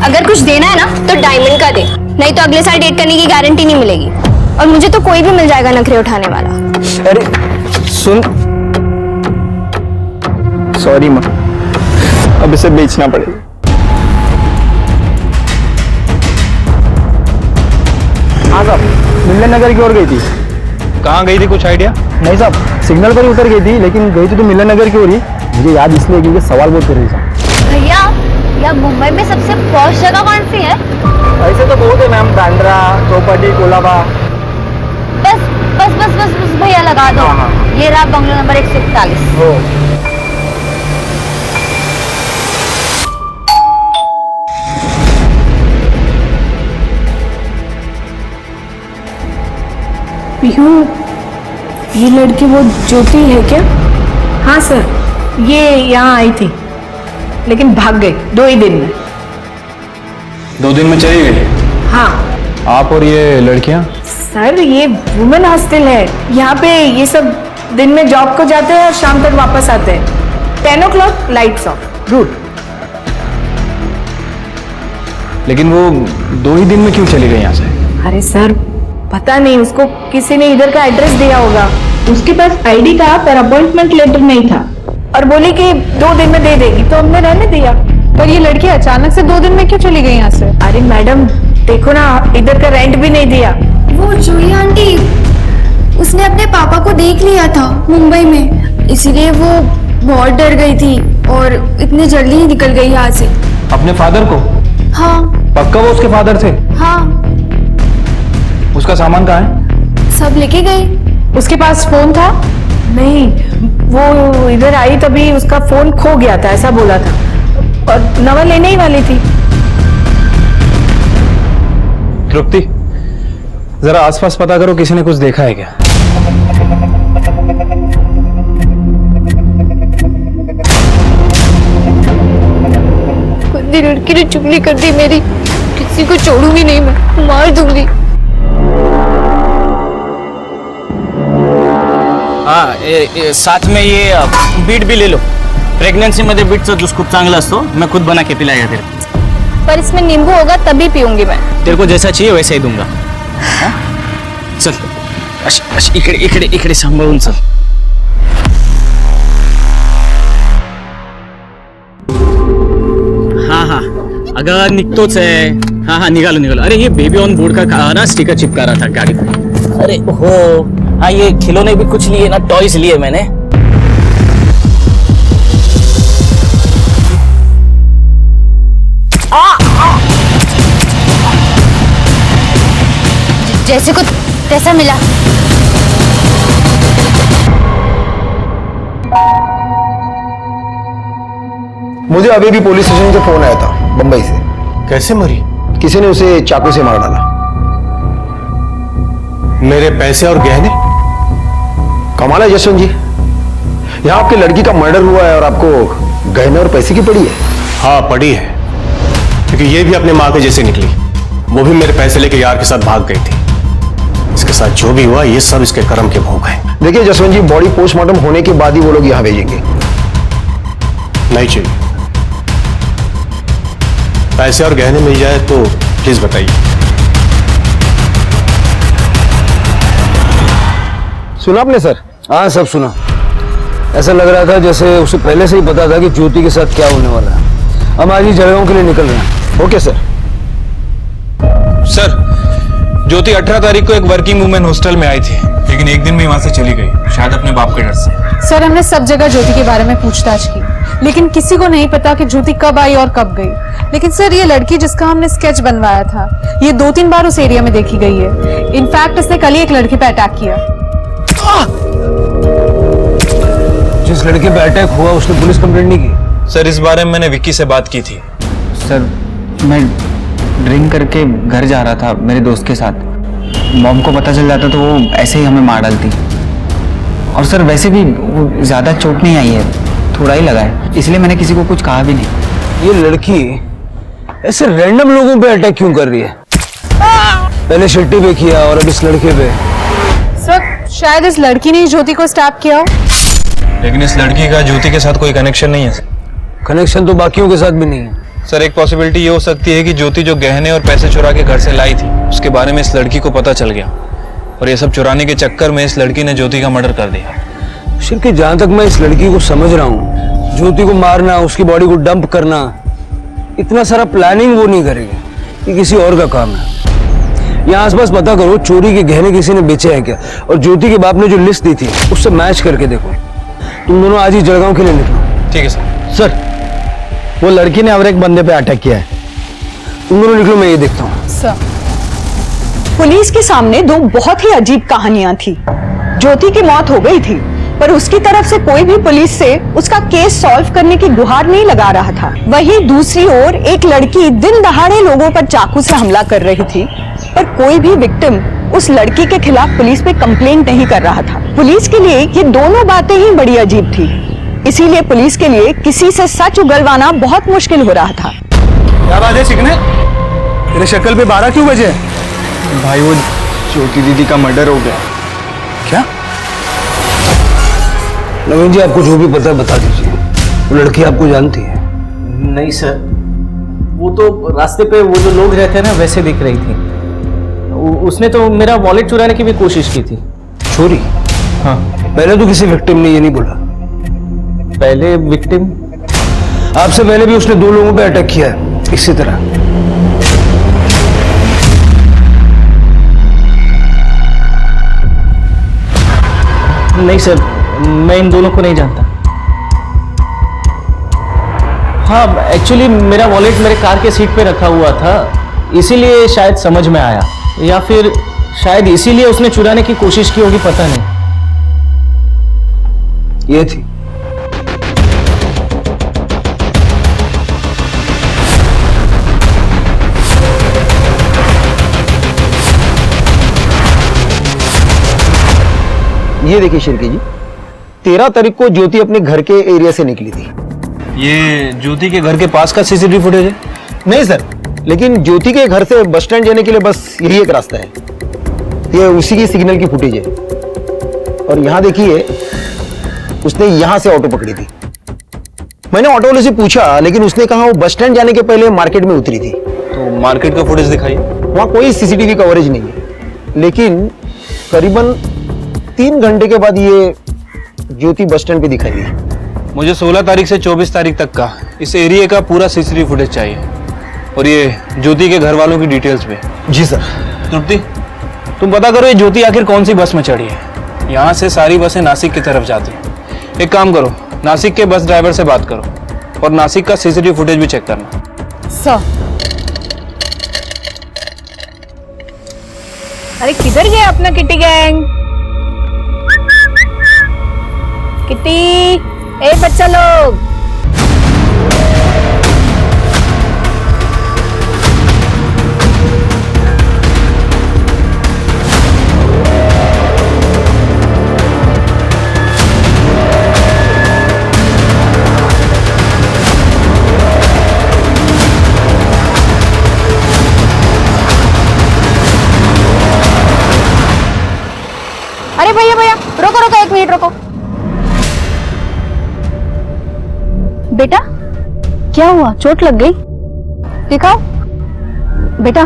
अगर कुछ देना है ना तो डायमंड का दे, नहीं तो अगले साल डेट करने की गारंटी नहीं मिलेगी। और मुझे तो कोई भी मिल जाएगा नखरे उठाने वाला। अरे सुन, सॉरी माँ, अब इसे बेचना पड़ेगा। हाँ साहब, मिलन नगर की ओर गई थी। कहाँ गई थी, कुछ आइडिया? नहीं साहब, सिग्नल पर ही उतर गई थी, लेकिन गई थी तो मिलन नगर की ओर ही। मुझे याद इसलिए क्योंकि सवाल बहुत कर रही साहब। भैया, यार मुंबई में सबसे पॉश जगह कौन सी है? ऐसे तो बहुत है मैम, बांद्रा, चौपाटी, कोलाबा। बस बस बस बस बस भैया लगा दो। ये रहा बंगलो नंबर 141। पीहू, ये लड़की वो ज्योति है क्या? हाँ सर, ये यहाँ आई थी लेकिन भाग गई 2 ही दिन में। 2 दिन में चली गई? हाँ आप और ये लड़कियां? सर, ये वुमेन हॉस्टल है। यहाँ पे ये सब दिन में जॉब को जाते हैं और शाम तक वापस आते हैं। 10 o'clock लाइट्स ऑफ। गुड। लेकिन वो 2 ही दिन में क्यों चली गई यहाँ से? अरे सर, पता नहीं, उसको किसी ने इधर का एड्रेस दिया होगा। उसके पास आईडी था पर अपॉइंटमेंट लेटर नहीं था और बोली कि 2 दिन में दे देगी, तो हमने रहने दिया। पर ये लड़की अचानक से 2 दिन में क्यों चली गई यहाँ से? अरे मैडम देखो ना, इधर का रेंट भी नहीं दिया। वो जूही आंटी, उसने अपने पापा को देख लिया था मुंबई में, इसीलिए वो बहुत डर गई थी और इतनी जल्दी ही निकल गई यहाँ से। अपने फादर को? हाँ। पक्का वो उसके फादर थे? हाँ। उसका सामान कहाँ है? सब लेके गए। उसके पास फोन था? नहीं, वो इधर आई तभी उसका फोन खो गया था, ऐसा बोला था, और नवा लेने ही वाली थी। तृप्ति, जरा आसपास पता करो, किसी ने कुछ देखा है क्या? गंदी लड़की ने चुगली कर दी मेरी, किसी को छोड़ूंगी नहीं, मैं मार दूंगी। हाँ, साथ में ये बीट भी ले लो। प्रेग्नेंसी मध्ये बीटचा ज्यूस खूप चांगला असतो, मैं खुद बना के पिलाएगा तेरे। पर इसमें नींबू होगा तभी पीऊंगी मैं। तेरे को जैसा चाहिए वैसा ही दूंगा। हाँ? चल, इकडे इकडे इकडे सांभाळून चल। हाँ हाँ, अगं निघतोच आहे। हाँ हाँ, निघालो निघालो। अरे ये बेबी ऑन बोर्ड का ना स्टिकर चिपका रहा था गाड़ी पे। अरे हो, हाँ ये खिलौने भी कुछ लिए ना, टॉयज लिए मैंने। जैसे को तैसा मिला। मुझे अभी भी पुलिस स्टेशन से फोन आया था बंबई से। कैसे मरी? किसी ने उसे चाकू से मार डाला। मेरे पैसे और गहने? कमाल है जसवंत जी, यहाँ आपकी लड़की का मर्डर हुआ है और आपको गहने और पैसे की पड़ी है? हाँ पड़ी है, क्योंकि ये भी अपने माँ के जैसे निकली। वो भी मेरे पैसे लेके यार के साथ भाग गई थी। इसके साथ जो भी हुआ ये सब इसके कर्म के भोग हैं। देखिए जसवंत जी, बॉडी पोस्टमार्टम होने के बाद ही वो लोग यहाँ भेजेंगे। नहीं चाहिए। पैसे और गहने मिल जाए तो प्लीज बताइए। सुना आपने सर? हाँ सब सुना। ऐसा लग रहा था जैसे उसे पहले से ही पता था कि ज्योति के साथ क्या होने वाला है। हम आज ही जलगांव के लिए निकल रहे हैं। Okay sir. सर, ज्योति 18 तारीख को एक वर्किंग वुमेन हॉस्टल में आई थी, लेकिन एक दिन में वहां से चली गई, शायद अपने बाप के डर से। सर, हमने सब जगह ज्योति के बारे में पूछताछ की, लेकिन किसी को नहीं पता कि ज्योति कब आई और कब गई। लेकिन सर, ये लड़की जिसका हमने स्केच बनवाया था, ये 2-3 बार उस एरिया में देखी गई है। इनफैक्ट इसने कल ही एक लड़की पे अटैक किया। जिस लड़के पे अटैक हुआ उसने पुलिस कंप्लेंट नहीं की? सर, इस बारे में मैंने विक्की से बात की थी। सर, मैं ड्रिंक करके घर जा रहा था मेरे दोस्त के साथ। मॉम को पता चल जाता तो वो ऐसे ही हमें मार डालती। और सर वैसे भी वो ज़्यादा चोट नहीं आई है, थोड़ा ही लगा है, इसलिए मैंने किसी को कुछ कहा भी नहीं। ये लड़की ऐसे रैंडम लोगों पे अटैक क्यों कर रही है? पहले शिट्टी पे किया और अब इस लड़के पे। सर, शायद इस लड़की ने ज्योति को स्टैप किया हो। लेकिन इस लड़की का ज्योति के साथ कोई कनेक्शन नहीं है। कनेक्शन तो बाकियों के साथ भी नहीं है। सर, एक पॉसिबिलिटी ये हो सकती है कि ज्योति जो गहने और पैसे चुरा के घर से लाई थी, उसके बारे में इस लड़की को पता चल गया और ये सब चुराने के चक्कर में इस लड़की ने ज्योति का मर्डर कर दिया। शिल्पी, जहां तक मैं इस लड़की को समझ रहा हूँ, ज्योति को मारना, उसकी बॉडी को डंप करना, इतना सारा प्लानिंग वो नहीं करेगी। ये किसी और का काम है। यहाँ आसपास पता करो चोरी के गहने किसी ने बेचे हैं क्या, और ज्योति के बाप ने जो लिस्ट दी थी उससे मैच करके देखो। तुम दोनों आज ही जलगांव के लिए निकलो। ठीक है सर। सर, वो लड़की ने और एक बंदे पे अटैक किया है। तुम दोनों निकलो, मैं ये देखता हूँ। सर, पुलिस के सामने 2 बहुत ही अजीब कहानियां थी। ज्योति की मौत हो गई थी, पर उसकी तरफ से कोई भी पुलिस से उसका केस सॉल्व करने की गुहार नहीं लगा रहा था। वहीं दूसरी ओर एक लड़की दिन दहाड़े लोगों पर चाकू से हमला कर रही थी, पर कोई भी विक्टिम उस लड़की के खिलाफ पुलिस पे कंप्लेंट नहीं कर रहा था। पुलिस के लिए ये दोनों बातें ही बड़ी अजीब थी, इसीलिए पुलिस के लिए किसी से सच उगलवाना बहुत मुश्किल हो रहा था। क्या बात है चिकने, तेरे शक्ल पे 12 क्यों बजे? भाई वो ज्योति दीदी का मर्डर हो गया। क्या? नवीन जी, आपको जो भी पता है बता दीजिए। वो लड़की आपको जानती है? नहीं सर, वो तो रास्ते पे वो जो लोग रहते हैं ना वैसे दिख रही थी। उसने तो मेरा वॉलेट चुराने की भी कोशिश की थी। चोरी? हाँ। पहले तो किसी विक्टिम ने ये नहीं बोला। पहले विक्टिम? आपसे पहले भी उसने 2 लोगों पे अटैक किया है इसी तरह। नहीं सर, मैं इन दोनों को नहीं जानता। हाँ, एक्चुअली मेरा वॉलेट मेरे कार के सीट पे रखा हुआ था, इसीलिए शायद समझ में आया, या फिर शायद इसीलिए उसने चुराने की कोशिश की होगी, पता नहीं। ये थी। ये देखिए शिल्पी जी, 13 तारीख को ज्योति अपने घर के एरिया से निकली थी। ये ज्योति के घर के पास का सीसीटीवी फुटेज है? नहीं सर, लेकिन ज्योति के घर से बस स्टैंड जाने के लिए बस यही एक रास्ता है। ये उसी की सिग्नल की फुटेज है। और यहाँ देखिए, उसने यहाँ से ऑटो पकड़ी थी। मैंने ऑटो वाले से पूछा, लेकिन उसने कहा वो बस स्टैंड जाने के पहले मार्केट में उतरी थी। तो मार्केट का फुटेज दिखाइए। वहाँ कोई सीसीटीवी कवरेज नहीं है, लेकिन करीबन 3 घंटे के बाद ये ज्योति बस स्टैंड पे दिखाई दी। मुझे 16 तारीख से 24 तारीख तक का इस एरिया का पूरा सीसीटीवी फुटेज चाहिए, और ये ज्योति के घर वालों की डिटेल्स पे। जी सर। तृप्ति, तुम पता करो ये ज्योति आखिर कौन सी बस में चढ़ी है। यहाँ से सारी बसें नासिक की तरफ जाती हैं। एक काम करो, नासिक के बस ड्राइवर से बात करो और नासिक का सीसीटीवी फुटेज भी चेक करना। सर, अरे किधर गया अपना किटी गैंग? किटी, ए बच्चा लोग, अरे भैया भैया रोको रोको, 1 मिनट रोको। बेटा क्या हुआ, चोट लग गई? दिखाओ। बेटा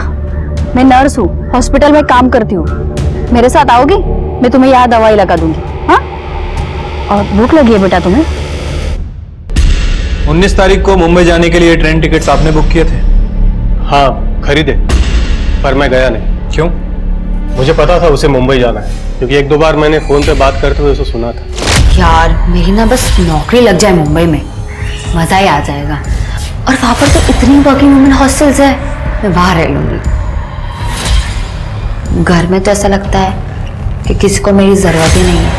मैं नर्स हूँ, हॉस्पिटल में काम करती हूँ, मेरे साथ आओगी? मैं तुम्हें यहाँ दवाई लगा दूंगी। हाँ, और भूख लगी है बेटा तुम्हें? 19 तारीख को मुंबई जाने के लिए ट्रेन टिकट्स आपने बुक किए थे? हाँ खरीदे, पर मैं गया नहीं। क्यों? मुझे पता था उसे मुंबई जाना है, क्योंकि 1-2 बार मैंने फोन पे बात करते हुए उसे सुना था। यार मेरी ना बस नौकरी लग जाए मुंबई में, मजा ही आ जाएगा। और वहां पर तो इतनी वर्किंग वुमेन हॉस्टल्स है, मैं वहां रह लूंगी। घर में तो ऐसा लगता है कि किसी को मेरी जरूरत ही नहीं है,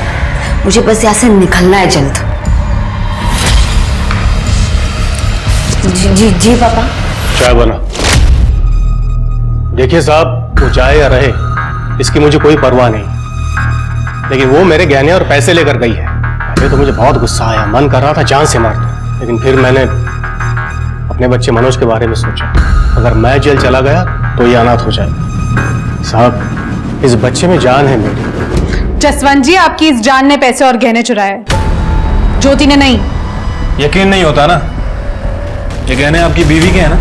मुझे बस यहाँ से निकलना है जल्द। जी जी जी पापा। चाय बना। देखिए साहब, वो जाए या रहे इसकी मुझे कोई परवाह नहीं, लेकिन वो मेरे गहने और पैसे लेकर गई है। पहले तो मुझे बहुत गुस्सा आया, मन कर रहा था जान से मार दूं, लेकिन फिर मैंने अपने बच्चे मनोज के बारे में सोचा। अगर मैं जेल चला गया तो ये अनाथ हो जाए। साहब, इस बच्चे में जान है मेरी। जसवंत जी, आपकी इस जान ने पैसे और गहने चुराए, ज्योति ने नहीं। यकीन नहीं होता ना, ये गहने आपकी बीवी के हैं ना?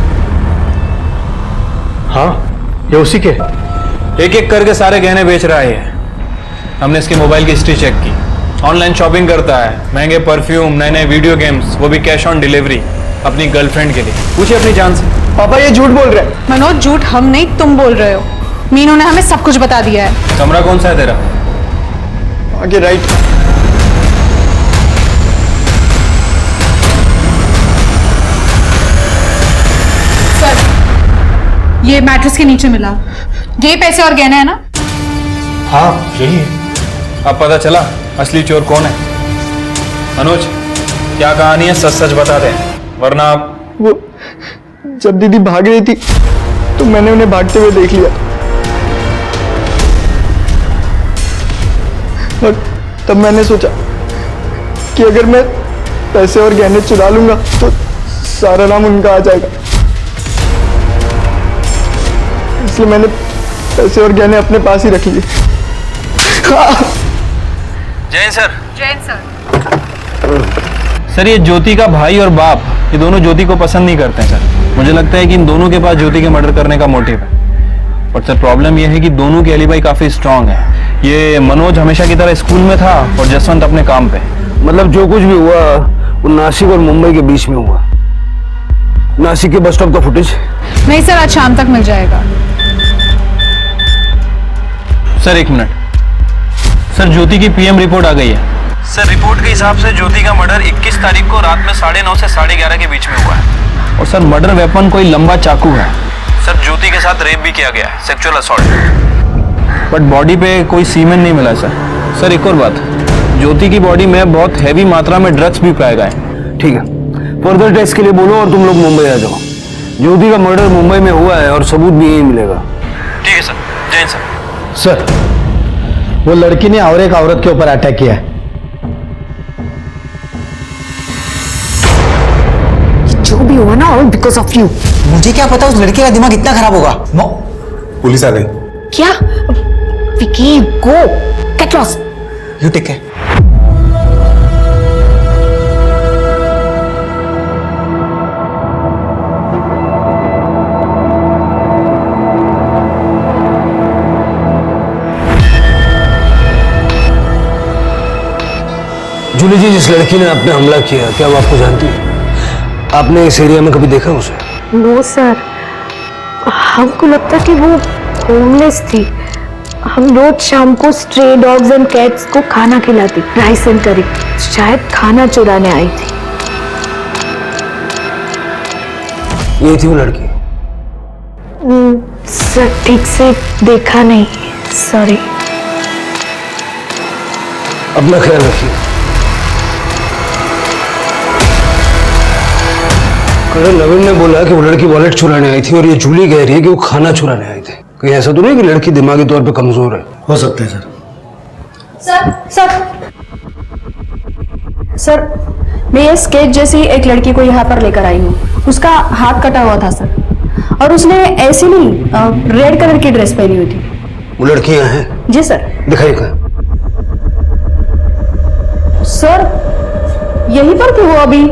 हाँ, ये उसी के। एक एक करके सारे गहने बेच रहा है ये। हमने इसके मोबाइल की हिस्ट्री चेक की, ऑनलाइन शॉपिंग करता है, महंगे परफ्यूम, नए नए वीडियो गेम्स, वो भी कैश ऑन डिलीवरी अपनी गर्लफ्रेंड के लिए। पूछिए अपनी जान से। पापा ये झूठ बोल रहे हैं। मनोज, झूठ हम नहीं तुम बोल रहे हो। मीनू ने हमें सब कुछ बता दिया है। कमरा कौन सा है तेरा? आगे राइट। सर, ये मैट्रेस के नीचे मिला, ये पैसे और गहना है ना? हाँ यही है। अब पता चला असली चोर कौन है। मनोज, क्या कहानी है, सच सच बता दे, वरना वो जब दीदी भाग रही थी तो मैंने उन्हें भागते हुए देख लिया और तब मैंने सोचा कि अगर मैं पैसे और गहने चुरा लूंगा तो सारा नाम उनका आ जाएगा, इसलिए मैंने पैसे और गहने अपने पास ही रख लिए। Jain sir. Jain sir. Sir, ये ज्योति का भाई और बाप, ये दोनों ज्योति को पसंद नहीं करते हैं सर। मुझे लगता है कि इन दोनों के पास ज्योति के मर्डर करने का मोटिव है। और सर प्रॉब्लम यह है कि दोनों के एलिबाई काफी स्ट्रांग है। ये मनोज हमेशा की तरह स्कूल में था और जसवंत अपने काम पे। मतलब जो कुछ भी हुआ वो नासिक और मुंबई के बीच में हुआ। नासिक के बस स्टॉप का फुटेज नहीं सर, आज शाम तक मिल जाएगा। सर एक मिनट सर, ज्योति की पीएम रिपोर्ट आ गई है। सर रिपोर्ट के हिसाब से ज्योति का मर्डर 21 तारीख को रात में 9:30 से 11:30 के बीच में हुआ है। और सर मर्डर वेपन कोई लंबा चाकू है। सर ज्योति के साथ रेप भी किया गया है, सेक्सुअल असॉल्ट। बट बॉडी पे कोई सीमेन नहीं मिला सर। सर एक और बात, ज्योति की बॉडी में बहुत हैवी मात्रा में ड्रग्स भी पाए गए। ठीक है, फर्दर टेस्ट के लिए बोलो और तुम लोग मुंबई आ जाओ। ज्योति का मर्डर मुंबई में हुआ है और सबूत भी यही मिलेगा। ठीक है सर। जैन सर। सर, वो लड़की ने और एक औरत के ऊपर अटैक किया है। जो भी हुआ ना, ऑल बिकॉज ऑफ यू। मुझे क्या पता उस लड़के का दिमाग इतना खराब होगा। पुलिस आ गई। क्या? Vicky, go, get lost. You take care. Julie ji, जिस लड़की ने आप पे हमला किया, क्या वो आपको जानती है? आपने इस एरिया में कभी देखा उसे? नो सर, हमको लगता कि वो होमलेस थी। हम रोज शाम को स्ट्रे डॉग्स एंड कैट्स को खाना खिलाती, राइस एंड करी। शायद खाना चुराने आई थी। ये थी वो लड़की? सर ठीक से देखा नहीं, सॉरी। अपना ख्याल रखिए। नवीन ने बोला कि वो लड़की वॉलेट चुराने आई थी और ये जूली कह रही है कि वो खाना चुराने आई थी। कहीं ऐसा तो नहीं कि लड़की दिमागी तौर पे कमजोर है? हो सकता है सर। सर, मैं ये स्केच जैसी एक लड़की को यहाँ पर लेकर आई हूँ। उसका हाथ कटा हुआ था सर, और उसने ऐसी नहीं रेड कलर की ड्रेस पहनी हुई थी। वो लड़की यहाँ है? जी सर। दिखाइए कहाँ? सर यहीं पर थी वो। अभी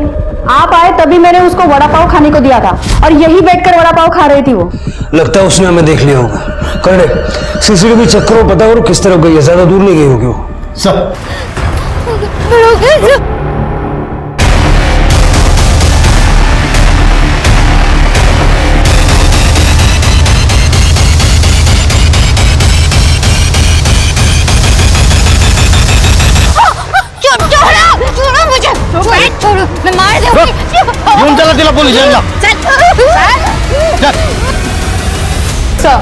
आप आए तभी मैंने उसको वड़ा पाव खाने को दिया था और यही बैठकर वड़ा पाव खा रही थी वो। लगता है उसने हमें देख लिया होगा। करने सीसीटीवी चेक करो, पता करो किस तरफ गई है। ज्यादा दूर नहीं गई होगी वो। सब मैं मार दूंगी। चला पुलिस। सर,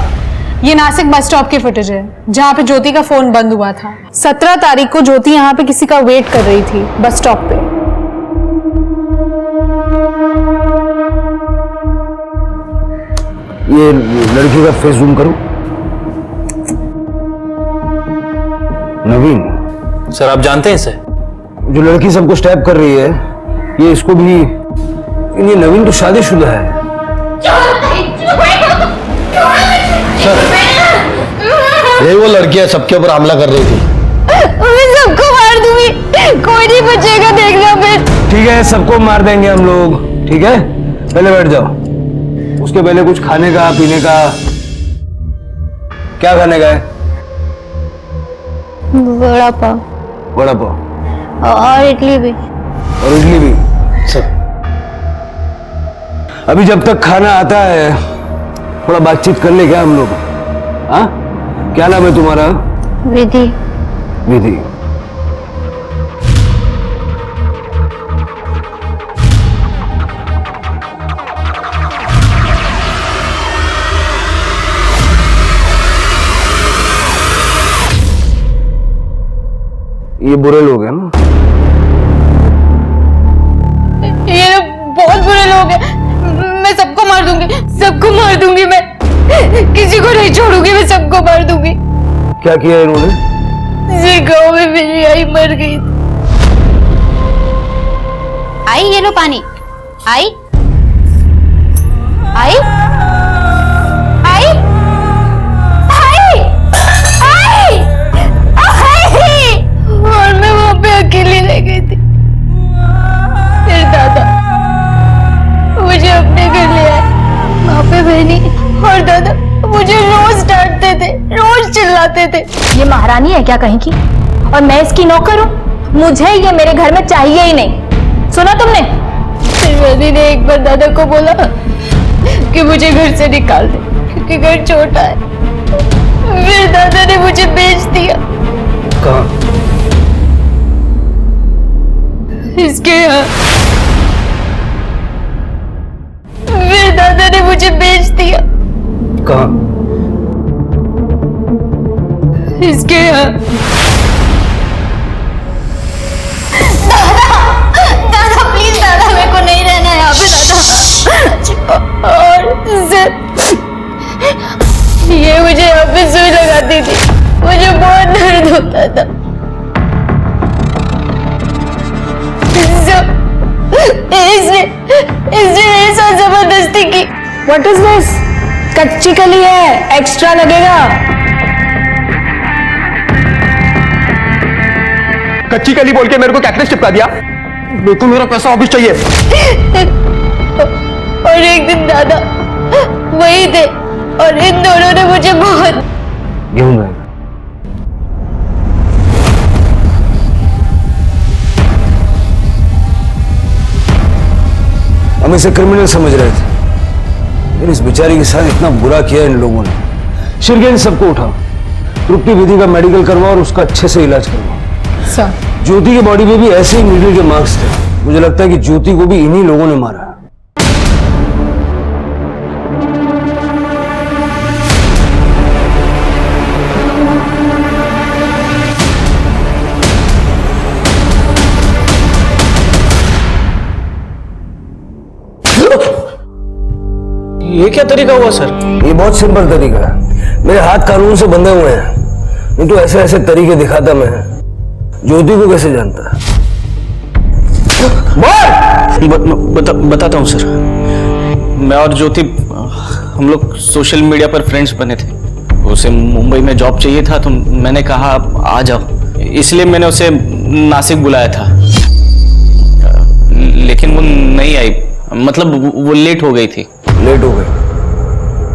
ये नासिक बस स्टॉप की फुटेज है जहाँ पे ज्योति का फोन बंद हुआ था। 17 तारीख को ज्योति यहाँ पे किसी का वेट कर रही थी बस स्टॉप पे। ये लड़की का फेस जूम करूं? नवीन सर, आप जानते हैं इसे? जो लड़की सबको स्टैप कर रही है, ये इसको भी। ये नवीन तो शादीशुदा है। सर, यही वो लड़की है सबके ऊपर हमला कर रही थी। मैं सबको मार दूंगी, कोई नहीं बचेगा, देखना फिर। ठीक है, सबको मार देंगे हम लोग। ठीक है, पहले बैठ जाओ। उसके पहले कुछ खाने का पीने का। क्या खाने का है? वड़ा पाव। वड़ा पाव और इडली भी। और इडली भी। सर, अभी जब तक खाना आता है थोड़ा बातचीत कर ले क्या हम लोग? हाँ, क्या नाम है तुम्हारा? विधि। विधि। ये बुरे लोग हैं ना? ये लोग बहुत बुरे लोग हैं। मैं सबको मार दूंगी, सबको मार दूंगी। मैं किसी को नहीं छोड़ूंगी, मैं सबको मार दूंगी। क्या किया इन्होंने? ये गाँव में मेरी आई मर गई। आई ये लो पानी। आई आई आई आई आई आई। और मैं वहां पे अकेली रह गई थी। फिर दादा मुझे अपने घर ले आए। वहां पे बहनी और दादा मुझे रोज डांटते थे, रोज चिल्लाते थे। ये महारानी है क्या कहीं की? और मैं इसकी नौकर हूँ? मुझे ये मेरे घर में चाहिए ही नहीं। सुना तुमने? फिर बहनी ने एक बार दादा को बोला कि मुझे घर से निकाल दे क्योंकि घर छोटा है। फिर दादा ने मुझे बेच दिया। कहाँ? इसके यहाँ। फिर दादा ने मुझे बेच दिया। कहाँ? इसके यहाँ। दादा प्लीज दादा, मेरे को नहीं रहना है यहाँ पे दादा। और ये मुझे यहाँ पे सुई लगाती थी, मुझे बहुत दर्द होता था। इसने मेरे साथ जबरदस्ती की। What is this? कच्ची कली है, एक्स्ट्रा लगेगा। कच्ची कली बोल के मेरे को कैटलेस चिपका दिया। बिल्कुल मेरा पैसा वापस चाहिए। और एक दिन दादा वही थे और इन दोनों ने मुझे बहुत गेहूं में हम इसे क्रिमिनल समझ रहे थे, लेकिन इस बेचारी के साथ इतना बुरा किया इन लोगों ने। शिरगेन सबको उठाओ, त्रुटि विधि का मेडिकल करवाओ और उसका अच्छे से इलाज करवाओ। सर, ज्योति के बॉडी पे भी ऐसे ही नीडल के मार्क्स थे। मुझे लगता है कि ज्योति को भी इन्हीं लोगों ने मारा। ये क्या तरीका हुआ सर? ये बहुत सिंपल तरीका है। मेरे हाथ कानून से बंधे हुए हैं, नहीं तो ऐसे ऐसे तरीके दिखाता मैं। ज्योति को कैसे जानता है? बताता हूँ सर। मैं और ज्योति हम लोग सोशल मीडिया पर फ्रेंड्स बने थे। उसे मुंबई में जॉब चाहिए था तो मैंने कहा आ जाओ, इसलिए मैंने उसे नासिक बुलाया था। लेकिन वो नहीं आई, मतलब वो लेट हो गई थी। लेट हो गई?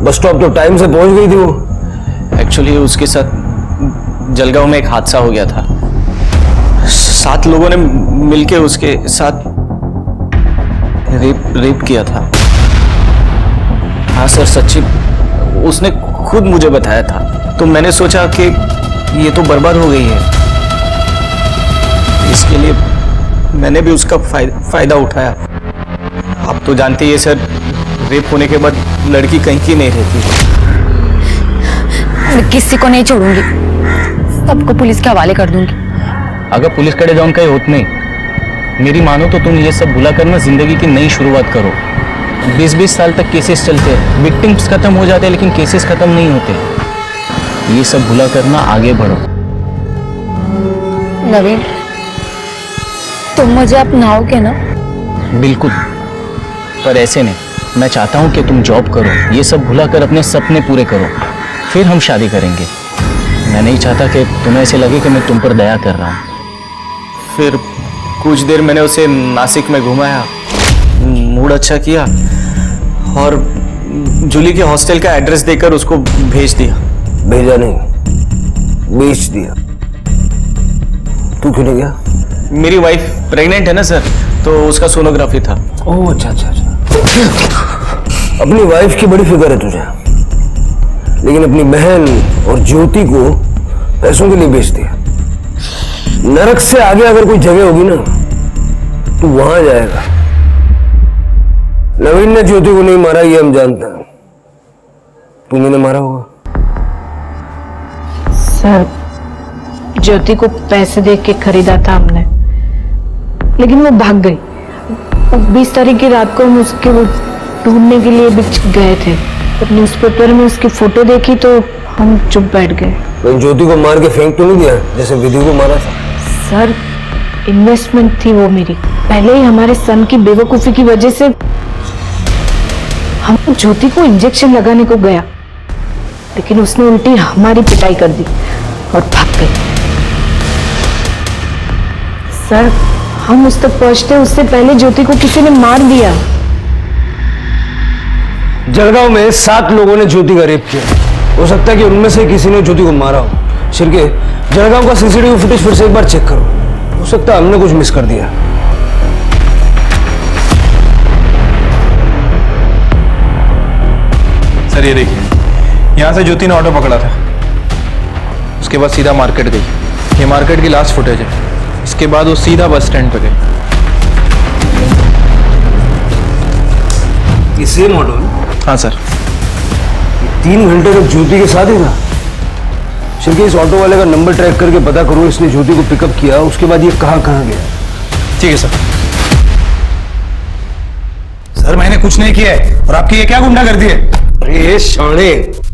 बस स्टॉप तो टाइम से पहुंच गई थी वो। एक्चुअली उसके साथ जलगांव में एक हादसा हो गया था। 7 लोगों ने मिलके उसके साथ रेप किया था। हाँ सर, सच्ची उसने खुद मुझे बताया था। तो मैंने सोचा कि ये तो बर्बाद हो गई है, इसके लिए मैंने भी उसका फायदा उठाया। आप तो जानते ही है सर, रेप होने के बाद लड़की कहीं की नहीं रहती। मैं किसी को नहीं छोड़ूंगी, सबको पुलिस के हवाले कर दूंगी। अगर पुलिस कड़े जाऊन का होत नहीं, मेरी मानो तो तुम ये सब भुला कर ना जिंदगी की नई शुरुआत करो। 20-20 साल तक केसेस चलते हैं, विक्टिम्स खत्म हो जाते हैं लेकिन केसेस खत्म नहीं होते। ये सब भुला कर ना आगे बढ़ो। नवीन, तुम मुझे अपनाओगे ना? बिल्कुल, पर ऐसे नहीं। मैं चाहता हूं कि तुम जॉब करो, ये सब भुला कर अपने सपने पूरे करो, फिर हम शादी करेंगे। मैं नहीं चाहता कि तुम्हें ऐसे लगे कि मैं तुम पर दया कर रहा हूं। फिर कुछ देर मैंने उसे नासिक में घुमाया, मूड अच्छा किया और जूली के हॉस्टल का एड्रेस देकर उसको भेज दिया। भेजा नहीं, बेच दिया। तू क्यों नहीं गया? मेरी वाइफ प्रेग्नेंट है ना सर, तो उसका सोनोग्राफी था। ओह अच्छा अच्छा अच्छा। अपनी वाइफ की बड़ी फिक्र है तुझे, लेकिन अपनी बहन और ज्योति को पैसों के लिए बेच दिया। नरक से आगे अगर कोई जगह होगी ना तो वहां जाएगा। नवीन ने ज्योति को नहीं मारा ये हम जानते हैं, तुमने मारा होगा। सर, ज्योति को पैसे दे के खरीदा था हमने, लेकिन वो भाग गई। 20 तारीख की रात को हम उसके वो ढूंढने के लिए बीच गए थे। जब न्यूज़पेपर में उसकी फोटो देखी तो हम चुप बैठ गए। ज्योति को मार के फेंक तो नहीं दिया जैसे विधि को मारा था? सर, इन्वेस्टमेंट थी वो मेरी। पहले ही हमारे सन की बेवकूफी की वजह से हम ज्योति को इंजेक्शन लगाने को गया, लेकिन उसने उल्टी हमारी पिटाई कर दी और भाग गई। सर, हम उस तक पहुंचते उससे पहले ज्योति को किसी ने मार दिया। जलगांव में 7 लोगों ने ज्योति का रेप किया। हो सकता है कि उनमें से किसी ने ज्योति को मारा हो। शिर्के, जलगांव का सीसीटीवी फुटेज फिर से एक बार चेक करो। हो सकता है हमने कुछ मिस कर दिया। सर ये देखिए, यहाँ से ज्योति ने ऑटो पकड़ा था, उसके बाद सीधा मार्केट गई। ये मार्केट की लास्ट फुटेज है। इसके बाद वो सीधा बस स्टैंड पे गई। ये सेम ऑटो है? हाँ सर। 3 घंटे तक ज्योति के साथ ही था। शिर्के, इस ऑटो वाले का नंबर ट्रैक करके पता करो इसने ज्योति को पिकअप किया, उसके बाद ये कहाँ गया। ठीक है सर। सर मैंने कुछ नहीं किया है, और आपकी ये क्या गुंडागर्दी है? अरे शाणे,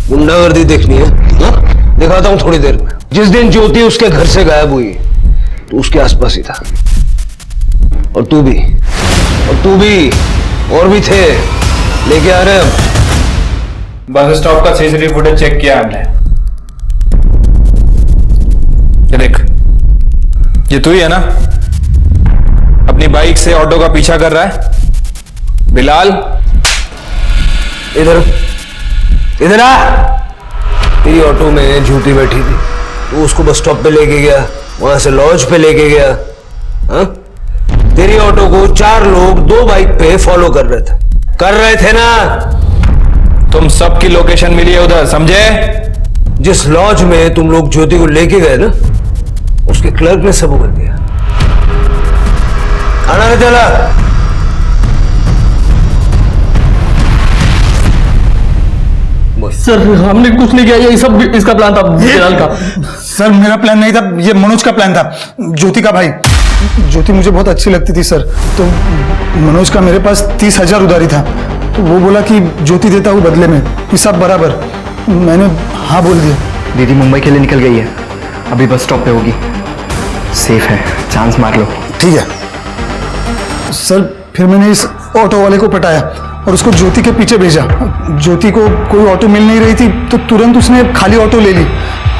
गुंडागर्दी देखनी है ना? दिखाता हूँ थोड़ी देर में। जिस दिन ज्योति उसके घर से गायब हुई तो उसके आसपास ही था, और तू भी और भी थे। लेके आ रहे हैं। बस स्टॉप का सीसीटीवी फुटेज चेक किया हमने। ये देख, ये तू ही है ना अपनी बाइक से ऑटो का पीछा कर रहा है? बिलाल, इधर आ। तेरी ऑटो में ज्योति बैठी थी, तू उसको बस स्टॉप पे लेके गया, वहां से लॉज पे लेके गया। हाँ? तेरी ऑटो को 4 लोग 2 बाइक पे फॉलो कर रहे थे ना? तुम सबकी लोकेशन मिली है उधर, समझे? जिस लॉज में तुम लोग ज्योति को लेके गए ना, उसके क्लर्क ने सब कर दिया। आना नहीं चला। सर हमने कुछ नहीं किया, ये सब इसका प्लान था, बिलाल का। सर मेरा प्लान नहीं था, ये मनोज का प्लान था, ज्योति का भाई। ज्योति मुझे बहुत अच्छी लगती थी सर, तो मनोज का मेरे पास 30,000 उधारी था, तो वो बोला कि ज्योति देता हूँ बदले में, हिसाब बराबर। मैंने हाँ बोल दिया। दीदी मुंबई के लिए निकल गई है, अभी बस स्टॉप पे होगी। सेफ है, चांस मार लो। ठीक है सर। फिर मैंने इस ऑटो वाले को पटाया और उसको ज्योति के पीछे भेजा। ज्योति को कोई ऑटो मिल नहीं रही थी, तो तुरंत उसने खाली ऑटो ले ली,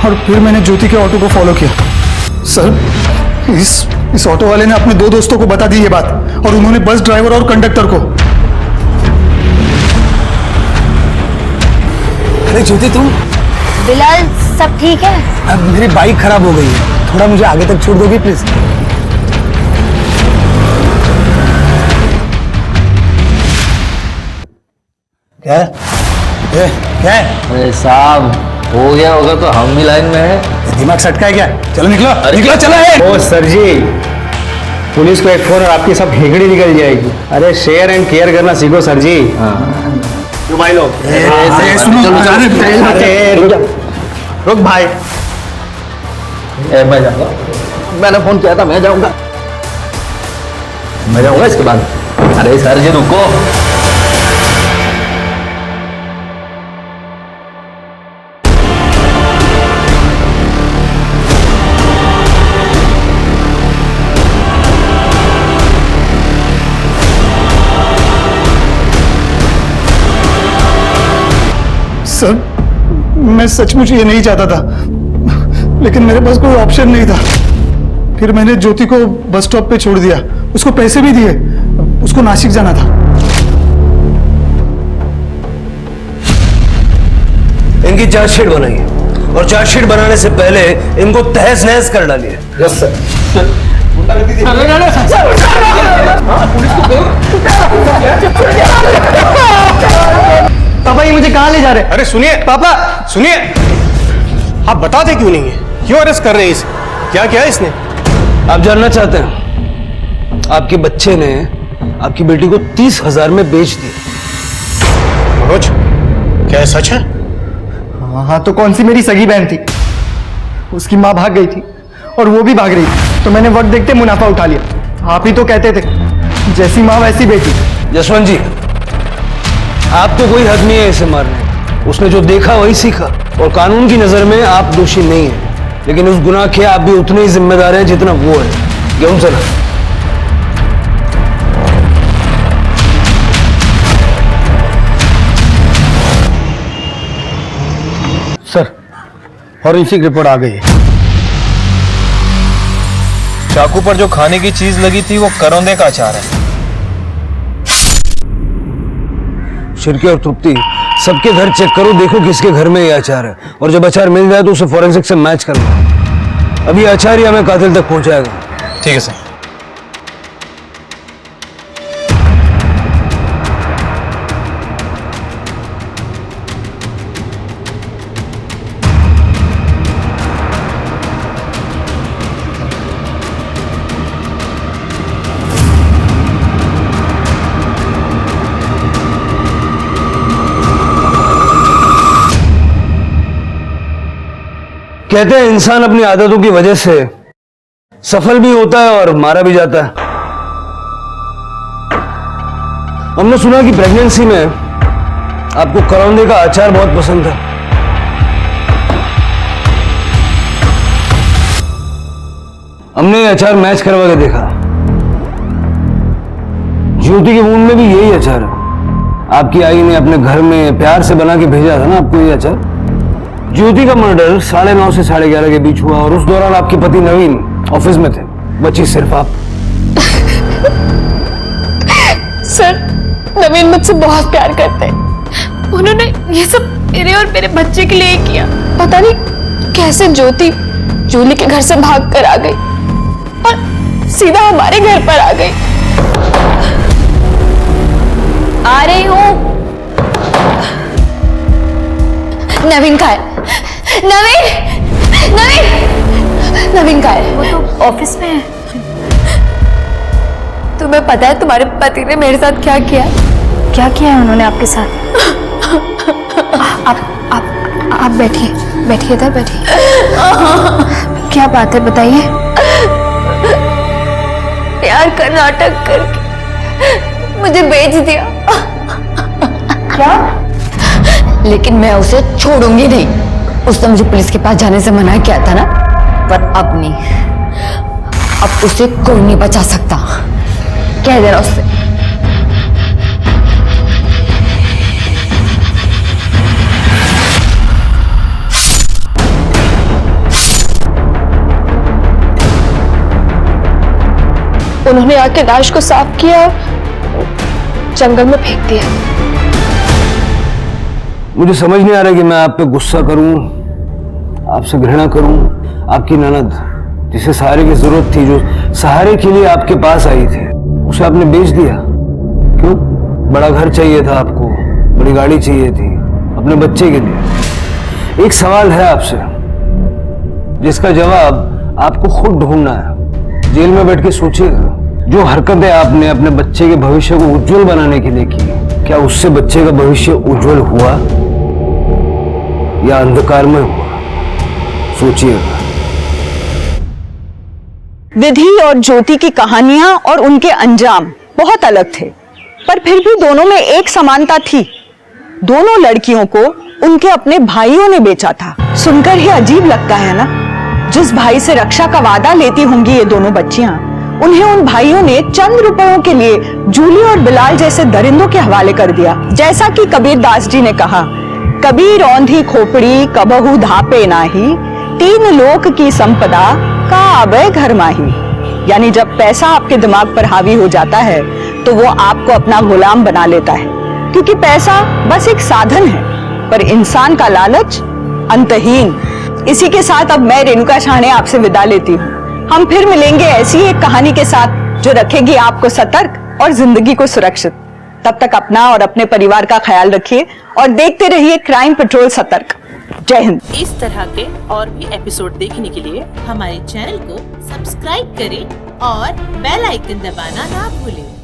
और फिर मैंने ज्योति के ऑटो को फॉलो किया। सर इस ऑटो वाले ने अपने 2 दोस्तों को बता दी ये बात, और उन्होंने बस ड्राइवर और कंडक्टर को। अरे ज्योति, तुम? बिलाल, सब ठीक है? अब मेरी बाइक खराब हो गई है, थोड़ा मुझे आगे तक छोड़ दोगी प्लीज? क्या क्या है? अरे साहब, हो गया होगा तो हम भी लाइन में है। दिमाग सटका है क्या? चलो निकलो, निकलो, चलो। ओ सर जी, पुलिस को एक फोन और आपकी सब हेगड़ी निकल जाएगी। अरे शेयर एंड केयर करना सीखो सर जी। क्यों भाई लोग? रुक भाई, मैं जाऊंगा। मैंने फोन किया था, मैं जाऊंगा इसके बाद। अरे सर जी रुको। सर मैं सचमुच ये नहीं चाहता था, लेकिन मेरे पास कोई ऑप्शन नहीं था। फिर मैंने ज्योति को बस स्टॉप पे छोड़ दिया, उसको पैसे भी दिए, उसको नासिक जाना था। इनकी चार्जशीट बनाइए, और चार्जशीट बनाने से पहले इनको तहस नहस कर डालिए। Yes sir. पापा ये मुझे कहाँ ले जा रहे हैं? अरे सुनिए पापा, सुनिए, आप बताते क्यों नहीं है? क्यों अरेस्ट कर रहे हैं इसे? क्या किया इसने? आप जानना चाहते हैं? आपके बच्चे ने आपकी बेटी को 30,000 में बेच दिया। मनोज, क्या ये सच है? हाँ तो कौन सी मेरी सगी बहन थी? उसकी माँ भाग गई थी और वो भी भाग रही थी, तो मैंने वक्त देखते मुनाफा उठा लिया। आप ही तो कहते थे जैसी माँ वैसी बेटी। जसवंत जी, आपको कोई हक नहीं है इसे मारने। उसने जो देखा वही सीखा, और कानून की नजर में आप दोषी नहीं है, लेकिन उस गुनाह के आप भी उतने ही जिम्मेदार हैं जितना वो है। क्यों चला? सर, फॉरेंसिक रिपोर्ट आ गई है। चाकू पर जो खाने की चीज लगी थी वो करौंदे का अचार है। शिरके और तृप्ति, सबके घर चेक करो, देखो किसके घर में ये अचार है, और जब अचार मिल जाए तो उसे फॉरेंसिक से मैच कर लो। अभी अचार ही हमें कातिल तक पहुंचाएगा। ठीक है सर। कहते हैं इंसान अपनी आदतों की वजह से सफल भी होता है और मारा भी जाता है। हमने सुना कि प्रेगनेंसी में आपको करौंदे का अचार बहुत पसंद है। हमने ये अचार मैच करवा के देखा। ज्योति के मुंह में भी यही अचार है। आपकी आई ने अपने घर में प्यार से बना के भेजा था ना आपको ये अचार। ज्योति का मर्डर 9:30 से 11:30 के बीच हुआ, और उस दौरान आपके पति नवीन ऑफिस में थे, बची सिर्फ आप। सर, नवीन मुझसे बहुत प्यार करते हैं। उन्होंने ये सब मेरे और मेरे बच्चे के लिए किया। पता नहीं कैसे ज्योति जूली के घर से भाग कर आ गई और सीधा हमारे घर पर आ गई। आ रही हूँ। नवीन का है। नवीन का है। वो तो ऑफिस में है। तुम्हें पता है तुम्हारे पति ने मेरे साथ क्या किया? क्या किया है उन्होंने आपके साथ? आप बैठिए इधर बैठिए। क्या बात है बताइए। प्यार का नाटक करके मुझे बेच दिया। क्या? लेकिन मैं उसे छोड़ूंगी नहीं। उसने मुझे पुलिस के पास जाने से मना किया था ना, पर अब नहीं। अब उसे कोई नहीं बचा सकता। कह देना उससे। उन्होंने आके लाश को साफ किया और जंगल में फेंक दिया। मुझे समझ नहीं आ रहा कि मैं आप पे गुस्सा करूं, आपसे घृणा करूं। आपकी ननद, जिसे सहारे की जरूरत थी, जो सहारे के लिए आपके पास आई थी, उसे आपने बेच दिया। क्यों? बड़ा घर चाहिए था आपको, बड़ी गाड़ी चाहिए थी अपने बच्चे के लिए। एक सवाल है आपसे जिसका जवाब आपको खुद ढूंढना है। जेल में बैठ के सोचिएगा, जो हरकतें आपने अपने बच्चे के भविष्य को उज्जवल बनाने के लिए की, क्या उससे बच्चे का भविष्य उज्जवल हुआ या अंधकार में हुआ? सोचिएगा। विधि और ज्योति की कहानियां और उनके अंजाम बहुत अलग थे, पर फिर भी दोनों में एक समानता थी। दोनों लड़कियों को उनके अपने भाइयों ने बेचा था। सुनकर ही अजीब लगता है ना। जिस भाई से रक्षा का वादा लेती होंगी ये दोनों बच्चियां, उन्हें उन भाइयों ने चंद रुपयों के लिए जूली और बिलाल जैसे दरिंदों के हवाले कर दिया। जैसा कि कबीर दास जी ने कहा, कबीर औंधी खोपड़ी कबहू धापे नाही, तीन लोक की संपदा का आबे घर माही। यानी जब पैसा आपके दिमाग पर हावी हो जाता है तो वो आपको अपना गुलाम बना लेता है, क्योंकि पैसा बस एक साधन है, पर इंसान का लालच अंतहीन। इसी के साथ अब मैं रेणुका शाहणे आपसे विदा लेती हूँ। हम फिर मिलेंगे ऐसी एक कहानी के साथ जो रखेगी आपको सतर्क और जिंदगी को सुरक्षित। तब तक अपना और अपने परिवार का ख्याल रखिए और देखते रहिए क्राइम पेट्रोल सतर्क। जय हिंद। इस तरह के और भी एपिसोड देखने के लिए हमारे चैनल को सब्सक्राइब करें और बेल आइकन दबाना ना भूलें।